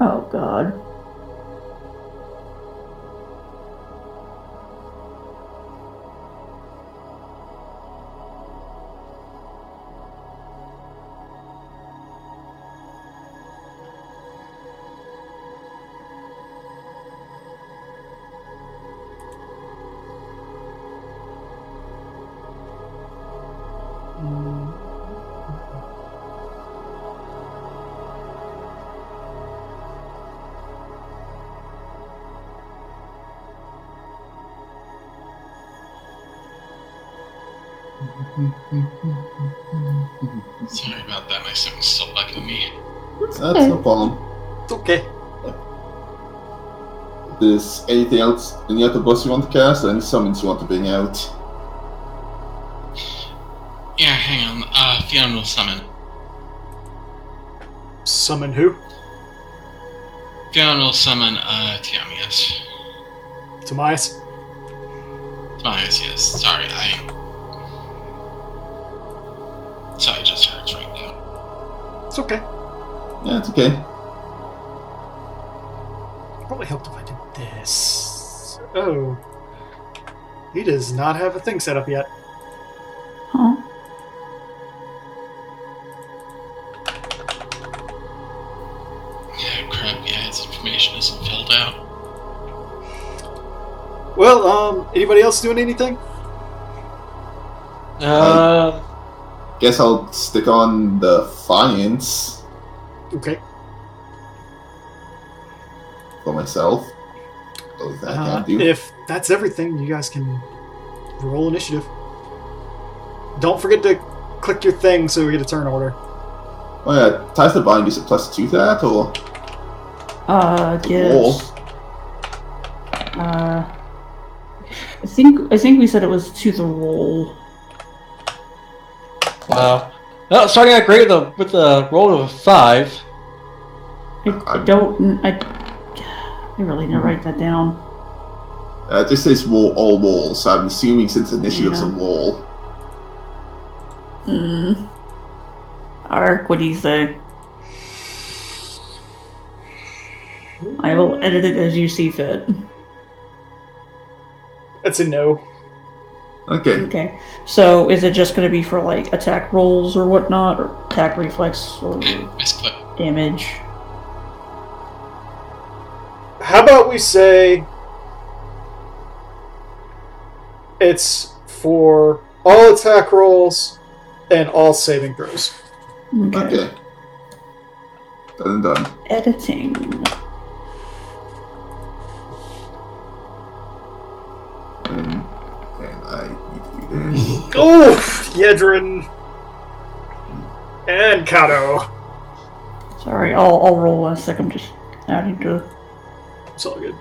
Oh god. Sorry about that, my stomach's still bugging me. That's no problem. It's okay. There's anything else, any other buffs you want to cast, or any summons you want to bring out? Yeah, hang on. Fiona will summon. Summon who? Fiona will summon, Tiamias. Tobias? Tiamias, yes. Sorry, Sorry, just hurts right now. It's okay. Yeah, it's okay. Probably helped if I did this. Oh. He does not have a thing set up yet. Huh? Yeah, crap, yeah, his information isn't filled out. Well, anybody else doing anything? Guess I'll stick on the Defiance Okay. for myself. Oh, that I can do. If that's everything, you guys can roll initiative. Don't forget to click your thing so we get a turn order. Oh yeah, Ties to Bind is a +2 to that, or? Yes. I think we said it was to the roll. Wow. Well, starting out great with the roll of a 5. I really didn't write that down. This says roll all rolls, so I'm assuming since initiative's a Yeah. roll. Ark, what do you say? I will edit it as you see fit. That's a no. Okay. Okay. So is it just going to be for like attack rolls or whatnot, or attack reflex or Misclick. damage? How about we say it's for all attack rolls and all saving throws. Okay. Done. Editing. And I need to do this. Oof! Yedrin and Kato. Sorry, I'll roll in a sec. I'm just adding to. It's all good.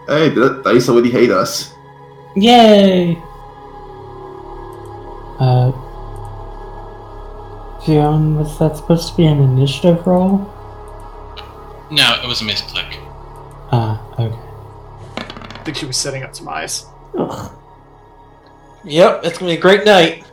Hey, the dice already hate us. Yay! Fionn, was that supposed to be an initiative roll? No, it was a misclick. Okay. I think she was setting up some eyes. Ugh. Yep, it's gonna be a great night.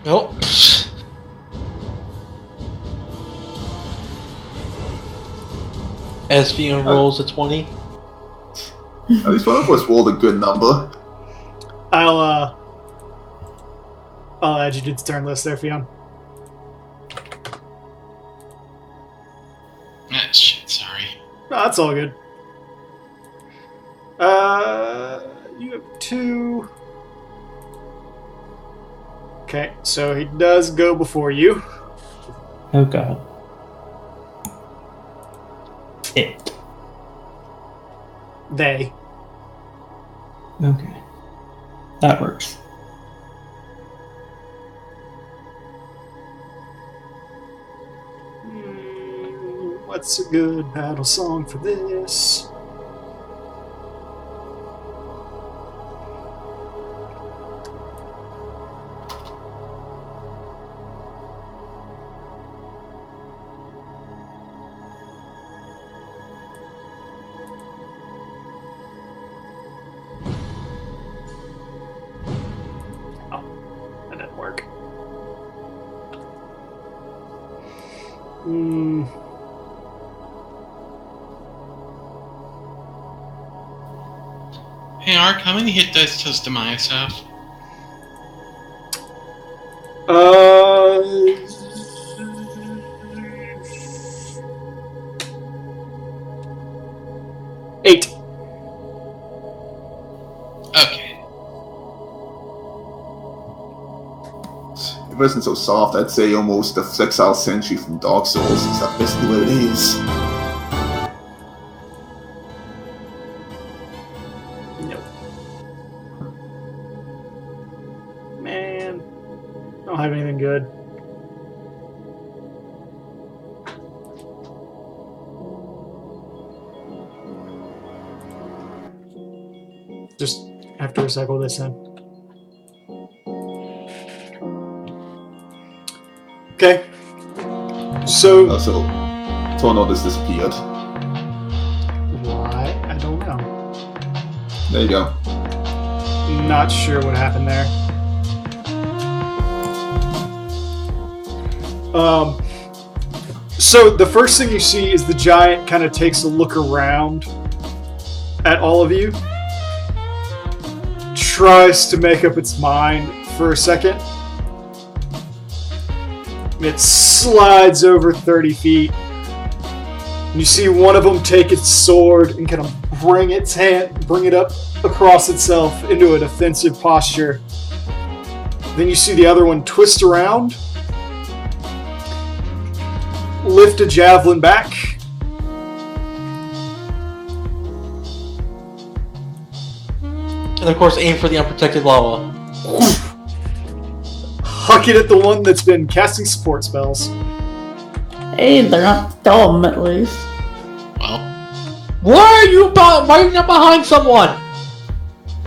Nope. As Fion rolls a 20. At least one of us rolled a good number. I'll add you to the turn list there, Fionn. Ah, shit, sorry. No, that's all good. You have 2. Okay, so he does go before you. Oh god. It. They. Okay. That works. What's a good battle song for this? That didn't work. Hey, Ark, how many hit dice does Demise have? Eight. Okay. If it wasn't so soft, I'd say almost the Flexile Sentry from Dark Souls. Is that basically what it is? Nope. Man. I don't have anything good. Just have to recycle this in. Okay. So Also, Tornado disappeared. why? I don't know. There you go. Not sure what happened there. So the first thing you see is the giant kind of takes a look around at all of you, tries to make up its mind for a second. It slides over 30 feet. And you see one of them take its sword and kind of bring it up across itself into a defensive posture. Then you see the other one twist around, lift a javelin back, And of course, aim for the unprotected lava. huck it at the one that's been casting support spells. Hey, they're not dumb, at least. Well, Why are you right up behind someone?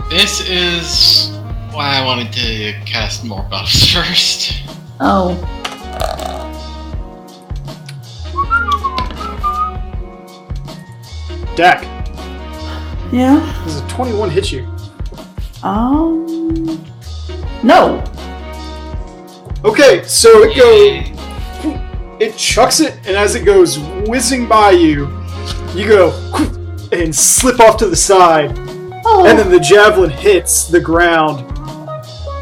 this is why I wanted to cast more buffs first. Oh. Dak, Yeah. does a 21 hit you? No. Okay, so it chucks it, and as it goes whizzing by you, you go and slip off to the side, Oh. and then the javelin hits the ground,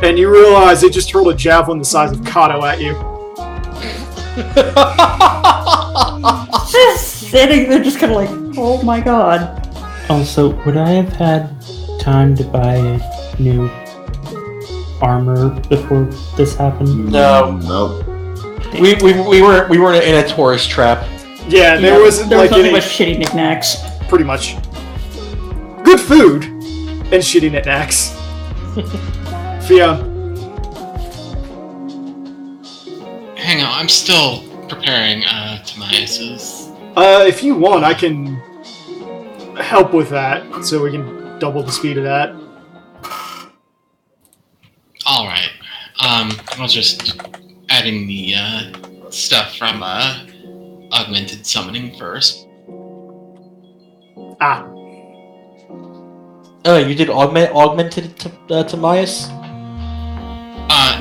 and you realize it just hurled a javelin the size of Kato at you. Just sitting there, just kind of like, oh my god. Also, would I have had time to buy new armor before this happened? No. No. We were in a tourist trap. Yeah, and there wasn't there was like nothing any, but shitty knickknacks. pretty much. Good food and shitty knickknacks. Fionn. Hang on, I'm still preparing Timaeus's. If you want, I can help with that, so we can double the speed of that. Alright. I was just adding the stuff from augmented summoning first. Ah, Oh, you did augmented Timaeus?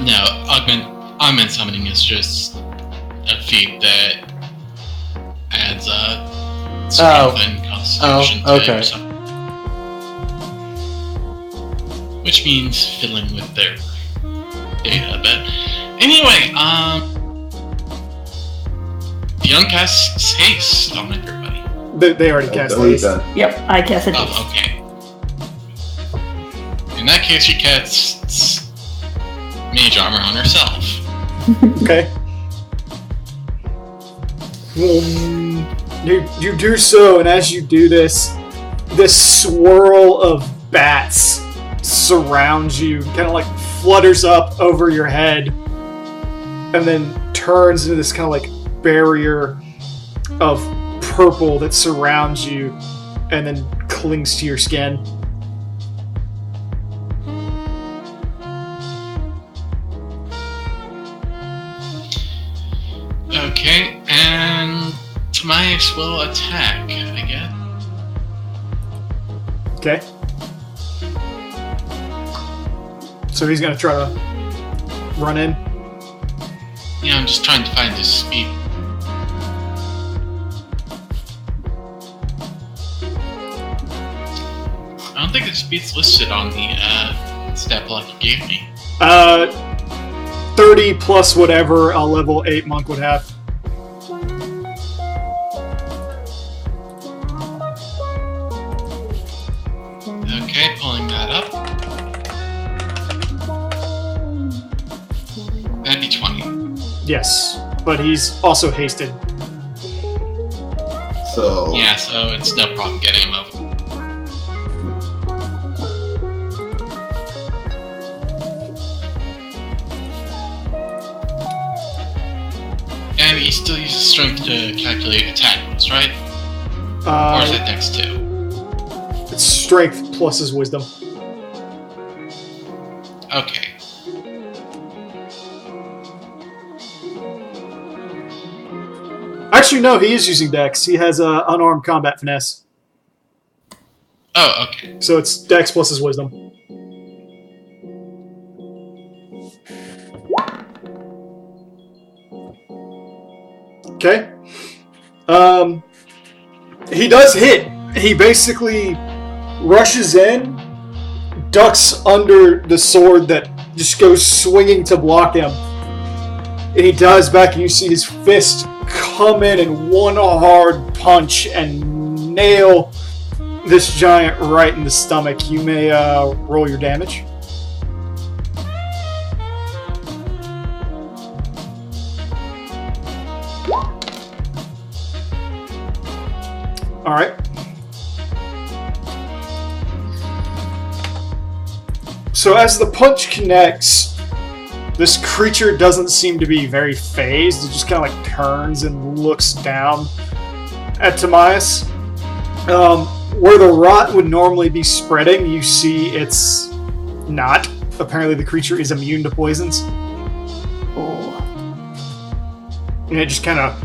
No, augment summoning is just a feat that adds strength and constitution to okay. yourself. Which means filling with their data, but anyway, the uncast haste on everybody. they already cast Delete haste. that. Yep, I guess it is. Oh, okay. In that case, she casts mage armor on herself. Okay. You do so, and as you do this swirl of bats surrounds you, kind of like flutters up over your head, and then turns into this kind of like barrier of purple that surrounds you, and then clings to your skin. Okay, and Timaeus will attack, I guess. Okay. So he's gonna try to run in. Yeah, I'm just trying to find his speed. I don't think the speed's listed on the stat block you gave me. 30 plus whatever a level 8 monk would have. Okay, pulling that up. That'd be 20. Yes, but he's also hasted. So Yeah, so it's no problem getting him over. And he still uses strength to calculate attack rolls, right? Or is it dex 2? It's strength plus his wisdom. Okay. Actually, no, he is using Dex. He has unarmed combat finesse. Oh, okay. So it's Dex plus his wisdom. Okay. He does hit. He basically rushes in, ducks under the sword that just goes swinging to block him. And he dives back, and you see his fist come in and one hard punch and nail this giant right in the stomach. You may roll your damage. Alright. So as the punch connects, this creature doesn't seem to be very phased. It just kind of like turns and looks down at Timaeus. Where the rot would normally be spreading, you see it's not. Apparently the creature is immune to poisons. Oh. And it just kind of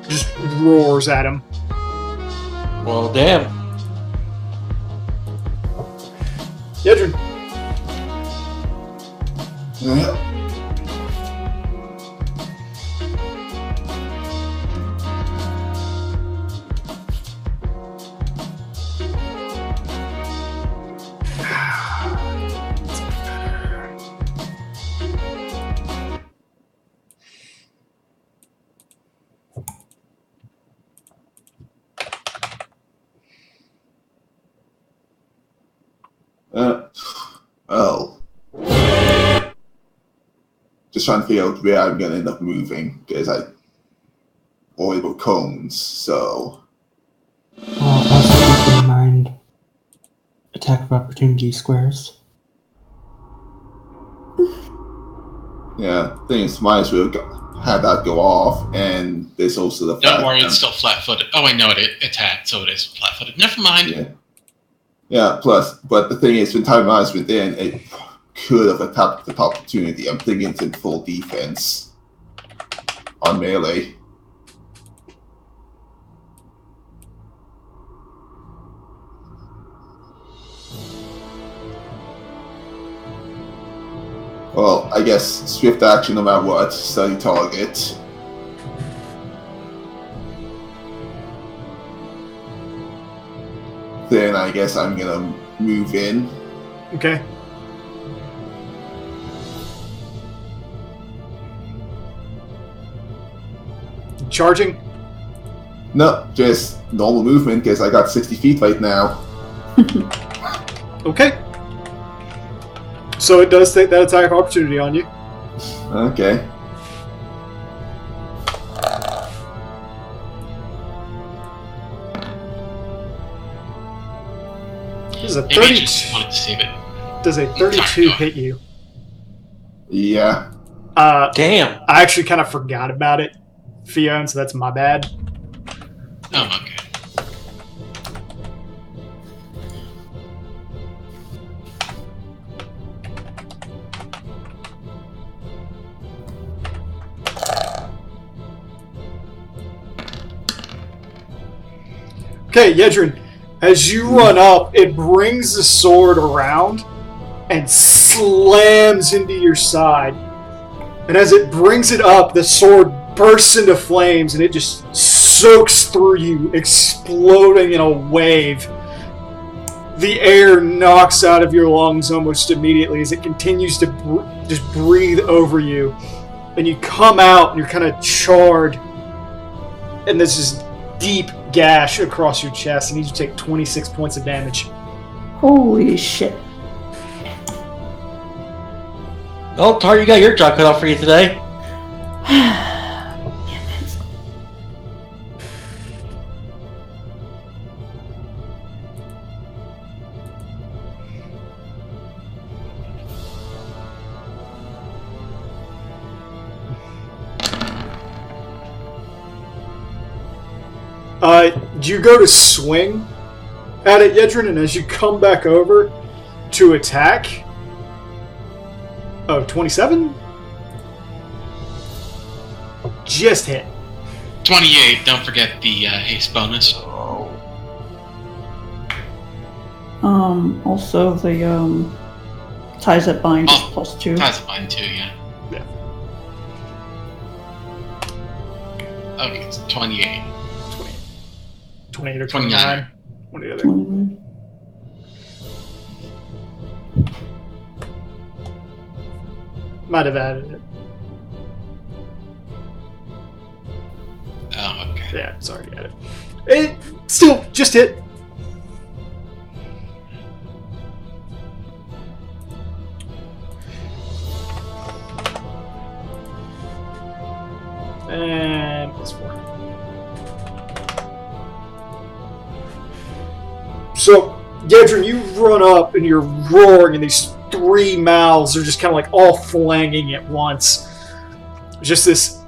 just roars at him. Well, damn. Yedrin. Well, just trying to figure out where I'm gonna end up moving because I worry about cones. So Also keep in mind attack of opportunity squares. yeah, thing is, might as well have that go off. And there's also the Don't fact worry, that- it's still flat-footed. Oh wait, no, it attacked, so it is flat-footed. Never mind. Yeah. Yeah, plus, but the thing is, when time was within, it could have attacked the opportunity. I'm thinking it's in full defense on melee. Well, I guess swift action no matter what, study target. Then I guess I'm gonna move in. Okay. Charging? No, just normal movement because I got 60 feet right now. Okay. So it does take that attack of opportunity on you. Okay. This is a Maybe I just 32. wanted to save it. Does a 32 hit you? Yeah. Damn. I actually kind of forgot about it, Fion, so that's my bad. Oh, okay. Okay, Yedrin, as you run up, it brings the sword around and slams into your side. And as it brings it up, the sword bursts into flames and it just soaks through you, exploding in a wave. The air knocks out of your lungs almost immediately as it continues to just breathe over you. And you come out and you're kind of charred. And there's this deep gash across your chest and you need to take 26 points of damage. Holy shit. Well, Tar, you got your job cut off for you today. You go to swing at it, Yedrin, and as you come back over to attack, 27? Just hit. 28, don't forget the haste bonus. Also the ties that bind is +2. Ties of mine too, yeah. Yeah. Okay, it's 28. 28 or 29. 29. One or the other. 29. Might have added it. Oh, okay. Yeah, sorry, added it. It still just hit. And +4. So, Yedrin, you run up and you're roaring, and these three mouths are just kind of like all flanging at once. Just this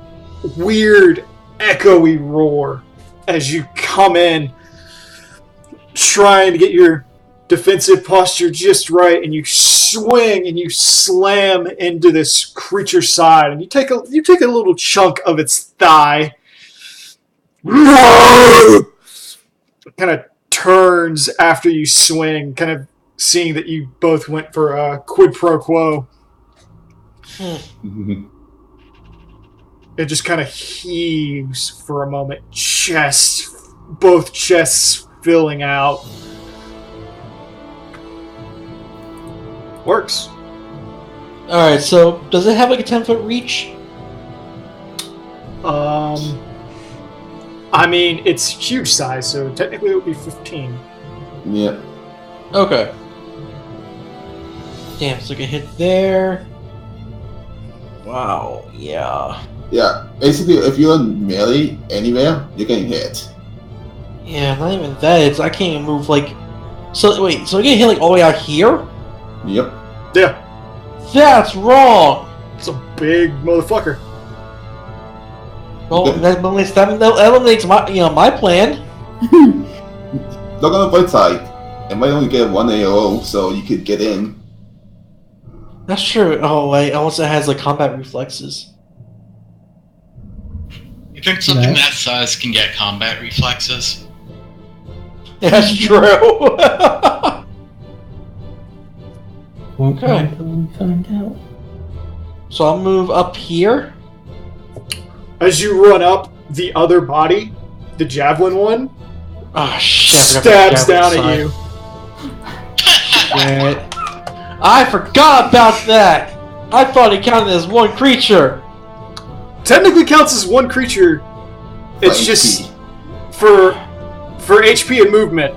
weird, echoey roar as you come in, trying to get your defensive posture just right, and you swing and you slam into this creature's side, and you take a little chunk of its thigh. Kind of turns after you swing, kind of seeing that you both went for a quid pro quo. It just kind of heaves for a moment, both chests filling out. Works. Alright, so does it have like a 10-foot reach? I mean, it's huge size, so technically it would be 15. Yeah. Okay. Damn, so I can hit there. Wow, yeah. Yeah, basically, if you're in melee anywhere, you're getting hit. Yeah, not even that. I can't even move, like... So, wait, so I get hit, like, all the way out here? Yep. Yeah, That's wrong! it's a big motherfucker. Well, that eliminates my plan. Look on the bright side. It might only get one AO, so you could get in. That's true. Oh, wait, unless it has, like, combat reflexes. You think something No. that size can get combat reflexes? That's true. Won't Okay. until we find out. So I'll move up here. As you run up, the other body, the javelin one, Oh, shit. stabs down at you. Shit. I forgot about that! I thought it counted as one creature. Technically counts as one creature. It's Like just HP. for HP and movement.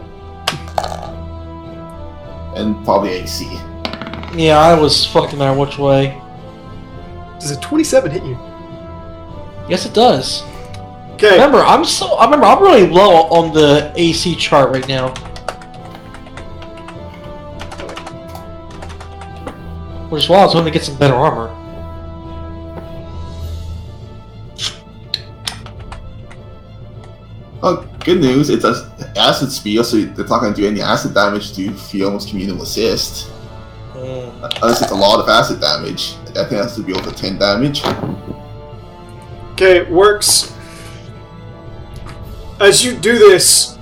And probably AC. Yeah, I was fucking there which way. Does a 27 hit you? Yes, it does. Okay. Remember, I'm really low on the AC chart right now. Which is why I was hoping to get some better armor. Oh, good news, it's an acid spear, so it's not going to do any acid damage to Fiona's communal assist. Unless it's a lot of acid damage. I think it has to be over 10 damage. Okay, it works. As you do this,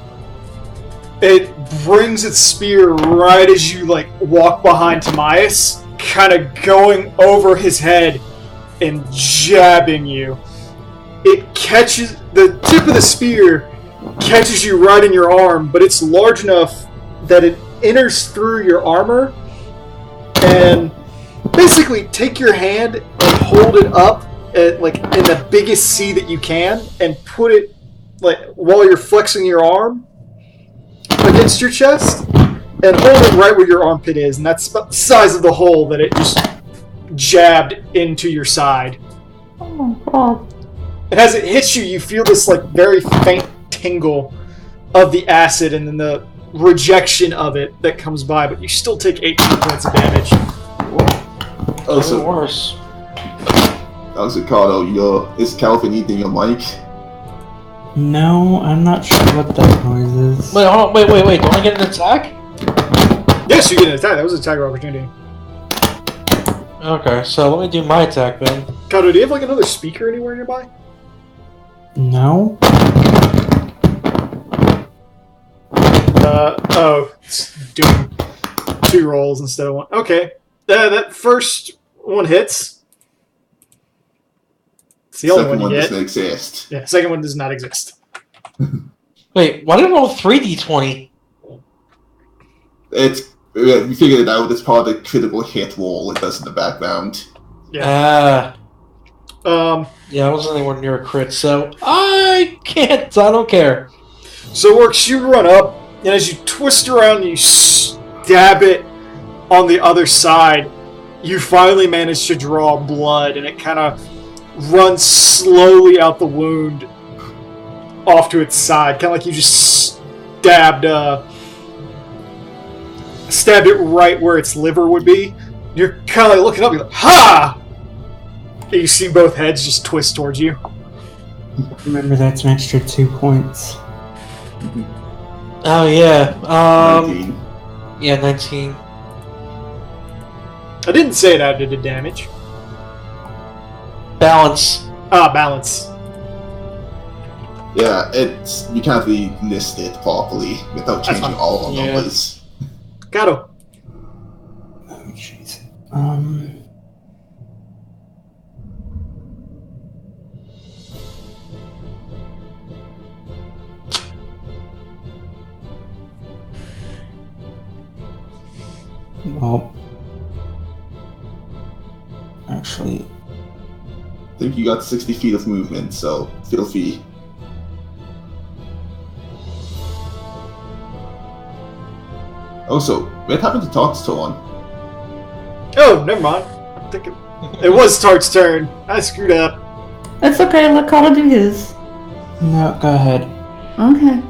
it brings its spear right as you walk behind Timaeus, kind of going over his head and jabbing you. It catches the tip of the spear, catches you right in your arm, but it's large enough that it enters through your armor and basically take your hand and hold it up at, in the biggest C that you can and put it while you're flexing your arm against your chest and hold it right where your armpit is, and that's about the size of the hole that it just jabbed into your side. Oh my god. And as it hits you, you feel this very faint tingle of the acid and then the rejection of it that comes by, but you still take 18 points of damage. Oh, Even so worse. how's it called? Is Calvin eating your mic? No, I'm not sure what that noise is. Wait, hold on, wait. Don't I get an attack? Yes, you get an attack. That was an attack opportunity. Okay, so let me do my attack then. Kato, do you have another speaker anywhere nearby? No? It's doing 2 rolls instead of 1. Okay. That first one hits. It's the only Second one you doesn't get. exist. Yeah, second one does not exist. Wait, why did I roll 3d20? We figured it out. It's part of the critical hit roll it does in the background. Yeah. Yeah, I wasn't anywhere near a crit, so I don't care. So it works, you run up, and as you twist around and you stab it on the other side, you finally manage to draw blood, and it kind of runs slowly out the wound off to its side, kind of like you just stabbed it right where its liver would be. You're kind of looking up, you're like, ha! And you see both heads just twist towards you. Remember, that's an extra 2 points. Oh yeah. 19. Yeah, 19. I didn't say that it did damage. Balance. Balance. Yeah, it's you can't really list it properly without That's changing fine. all the Yeah. numbers. Gato. Oh, jeez. Well, actually, I think you got 60 feet of movement, so feel free. Also, what happened to Todd's turn? Oh, never mind. I think it was Tart's turn. I screwed up. It's okay, let Kata do his. no, go ahead. Okay,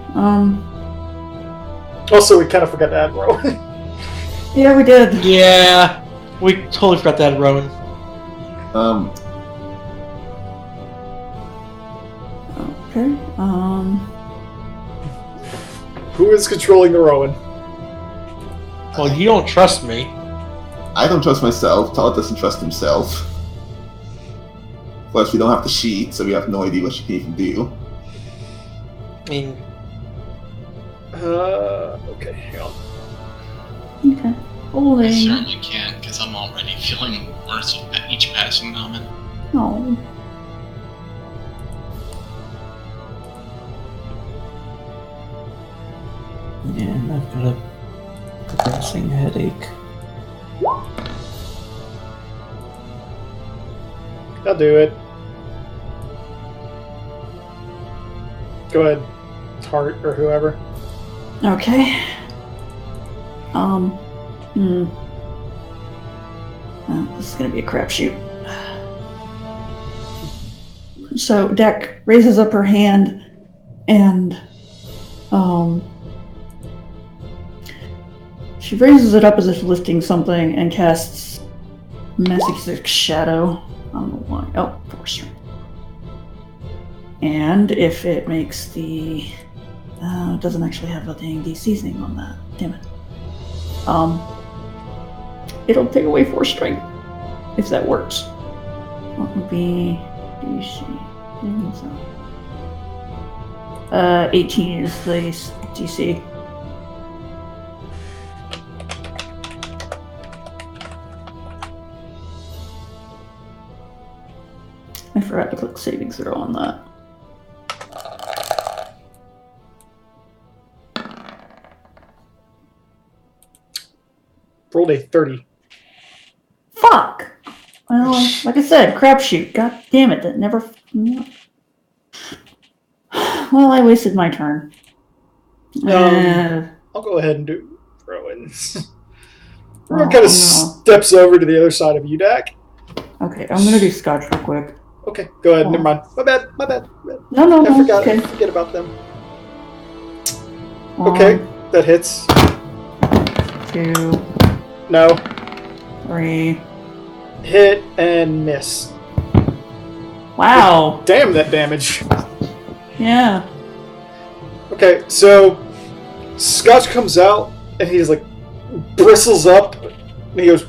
Also, we kind of forgot to add Rowan. yeah, we did. Yeah, we totally forgot that, Rowan. Okay, Who is controlling the Rowan? Well, you don't trust me. I don't trust myself. Todd doesn't trust himself. Plus, we don't have the sheet, so we have no idea what she can even do. I mean, Okay, hang on. okay. I Holding. certainly can, because I'm already feeling worse with each passing moment. Oh. And I've got a progressing headache. I'll do it. Go ahead, Tart or whoever. Okay. This is gonna be a crapshoot. So Deck raises up her hand and she raises it up as if lifting something and casts Messy Shadow. I don't know why. Oh, force strength. And if it makes the it doesn't actually have a dang DC thing on that. Damn it. It'll take away force strength if that works. What would be DC? 18 is the DC. I forgot to click saving throw on that. Rolled a 30. Fuck! Well, like I said, crapshoot. God damn it, that never. Well, I wasted my turn. I'll go ahead and do Rowan's. Rowan Oh, kind of no. steps over to the other side of Udak. Okay, I'm gonna do Scotch real quick. Okay, go ahead. Oh. Never mind. My bad. No, I forgot. okay. Forget about them. Okay, that hits. 2, No. 3. Hit and miss. Wow. Damn that damage. Yeah. Okay, so Scotch comes out and he's like bristles up and he goes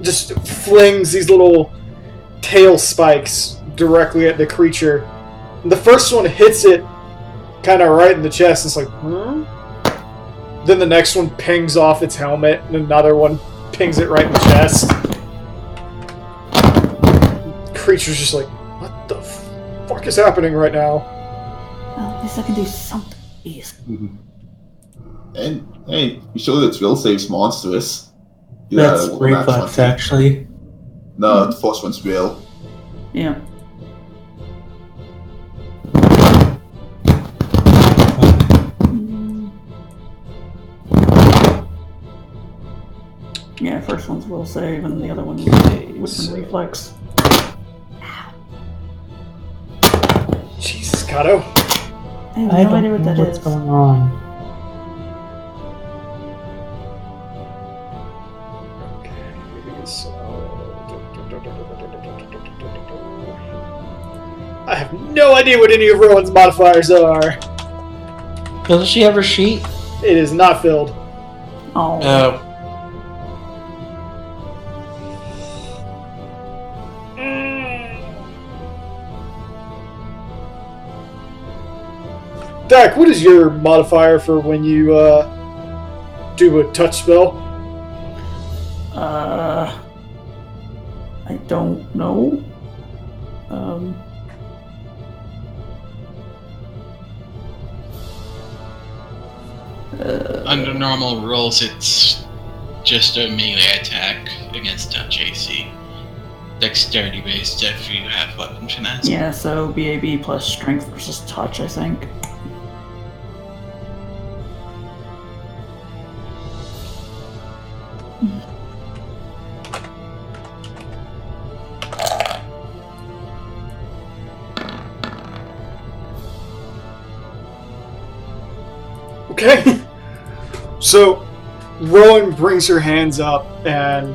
just flings these little tail spikes directly at the creature. And the first one hits it kind of right in the chest. It's like, Then the next one pings off its helmet and another one pings it right in the chest. The creature's just like, what the fuck is happening right now? Well, at least I can do something. Jeez. And hey, you show that its will save's monstrous. That's well, reflex, 20. actually. No, the first one's will. Yeah. Yeah, first one's will save, and the other one was reflex. Jesus, Kato. I have I no don't idea what know that what's is. going on. I have no idea what any of Rowan's modifiers are. doesn't she have her sheet? It is not filled. Oh. Dak, what is your modifier for when you do a touch spell? I don't know. Under normal rules, it's just a melee attack against touch AC. Dexterity based if you have weapon finesse. Yeah, so BAB plus strength versus touch, I think. Okay. So, Rowan brings her hands up and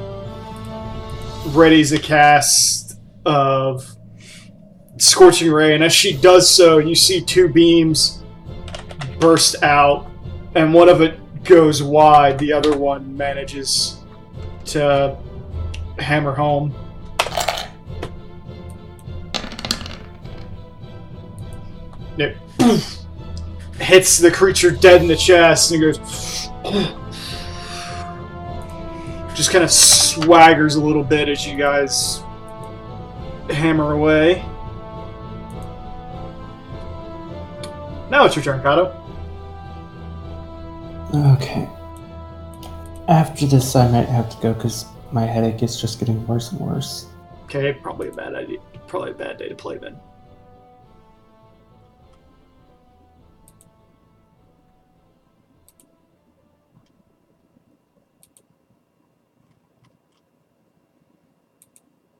readies a cast of Scorching Ray, and as she does so, you see two beams burst out, and one of it goes wide, the other one manages to hammer home. It hits the creature dead in the chest, and it goes... just kind of swaggers a little bit as you guys hammer away. Now it's your turn, Kato. Okay. After this, I might have to go because my headache is just getting worse and worse. Okay, probably a bad idea. Probably a bad day to play then.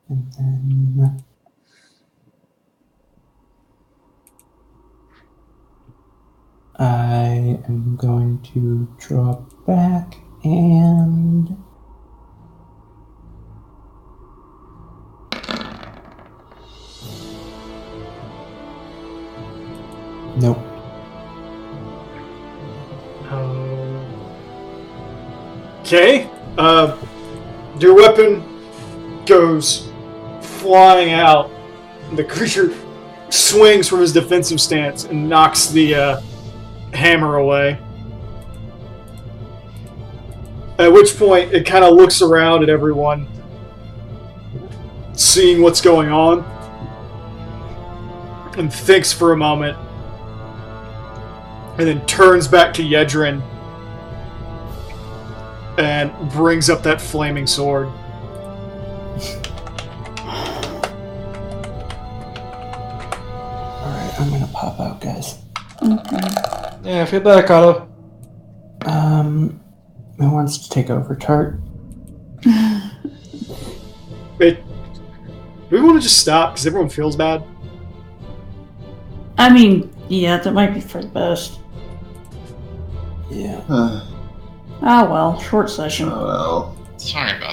And then I am going to draw back and nope. Okay. Your weapon goes flying out. The creature swings from his defensive stance and knocks the hammer away. At which point, it kind of looks around at everyone, seeing what's going on, and thinks for a moment, and then turns back to Yedrin and brings up that flaming sword. Alright, I'm gonna pop out, guys. Yeah, I feel better, Kato. Who wants to take over? Tart? Wait, do we want to just stop because everyone feels bad? I mean, yeah, that might be for the best. Yeah. Ah well, short session. Oh well. Sorry about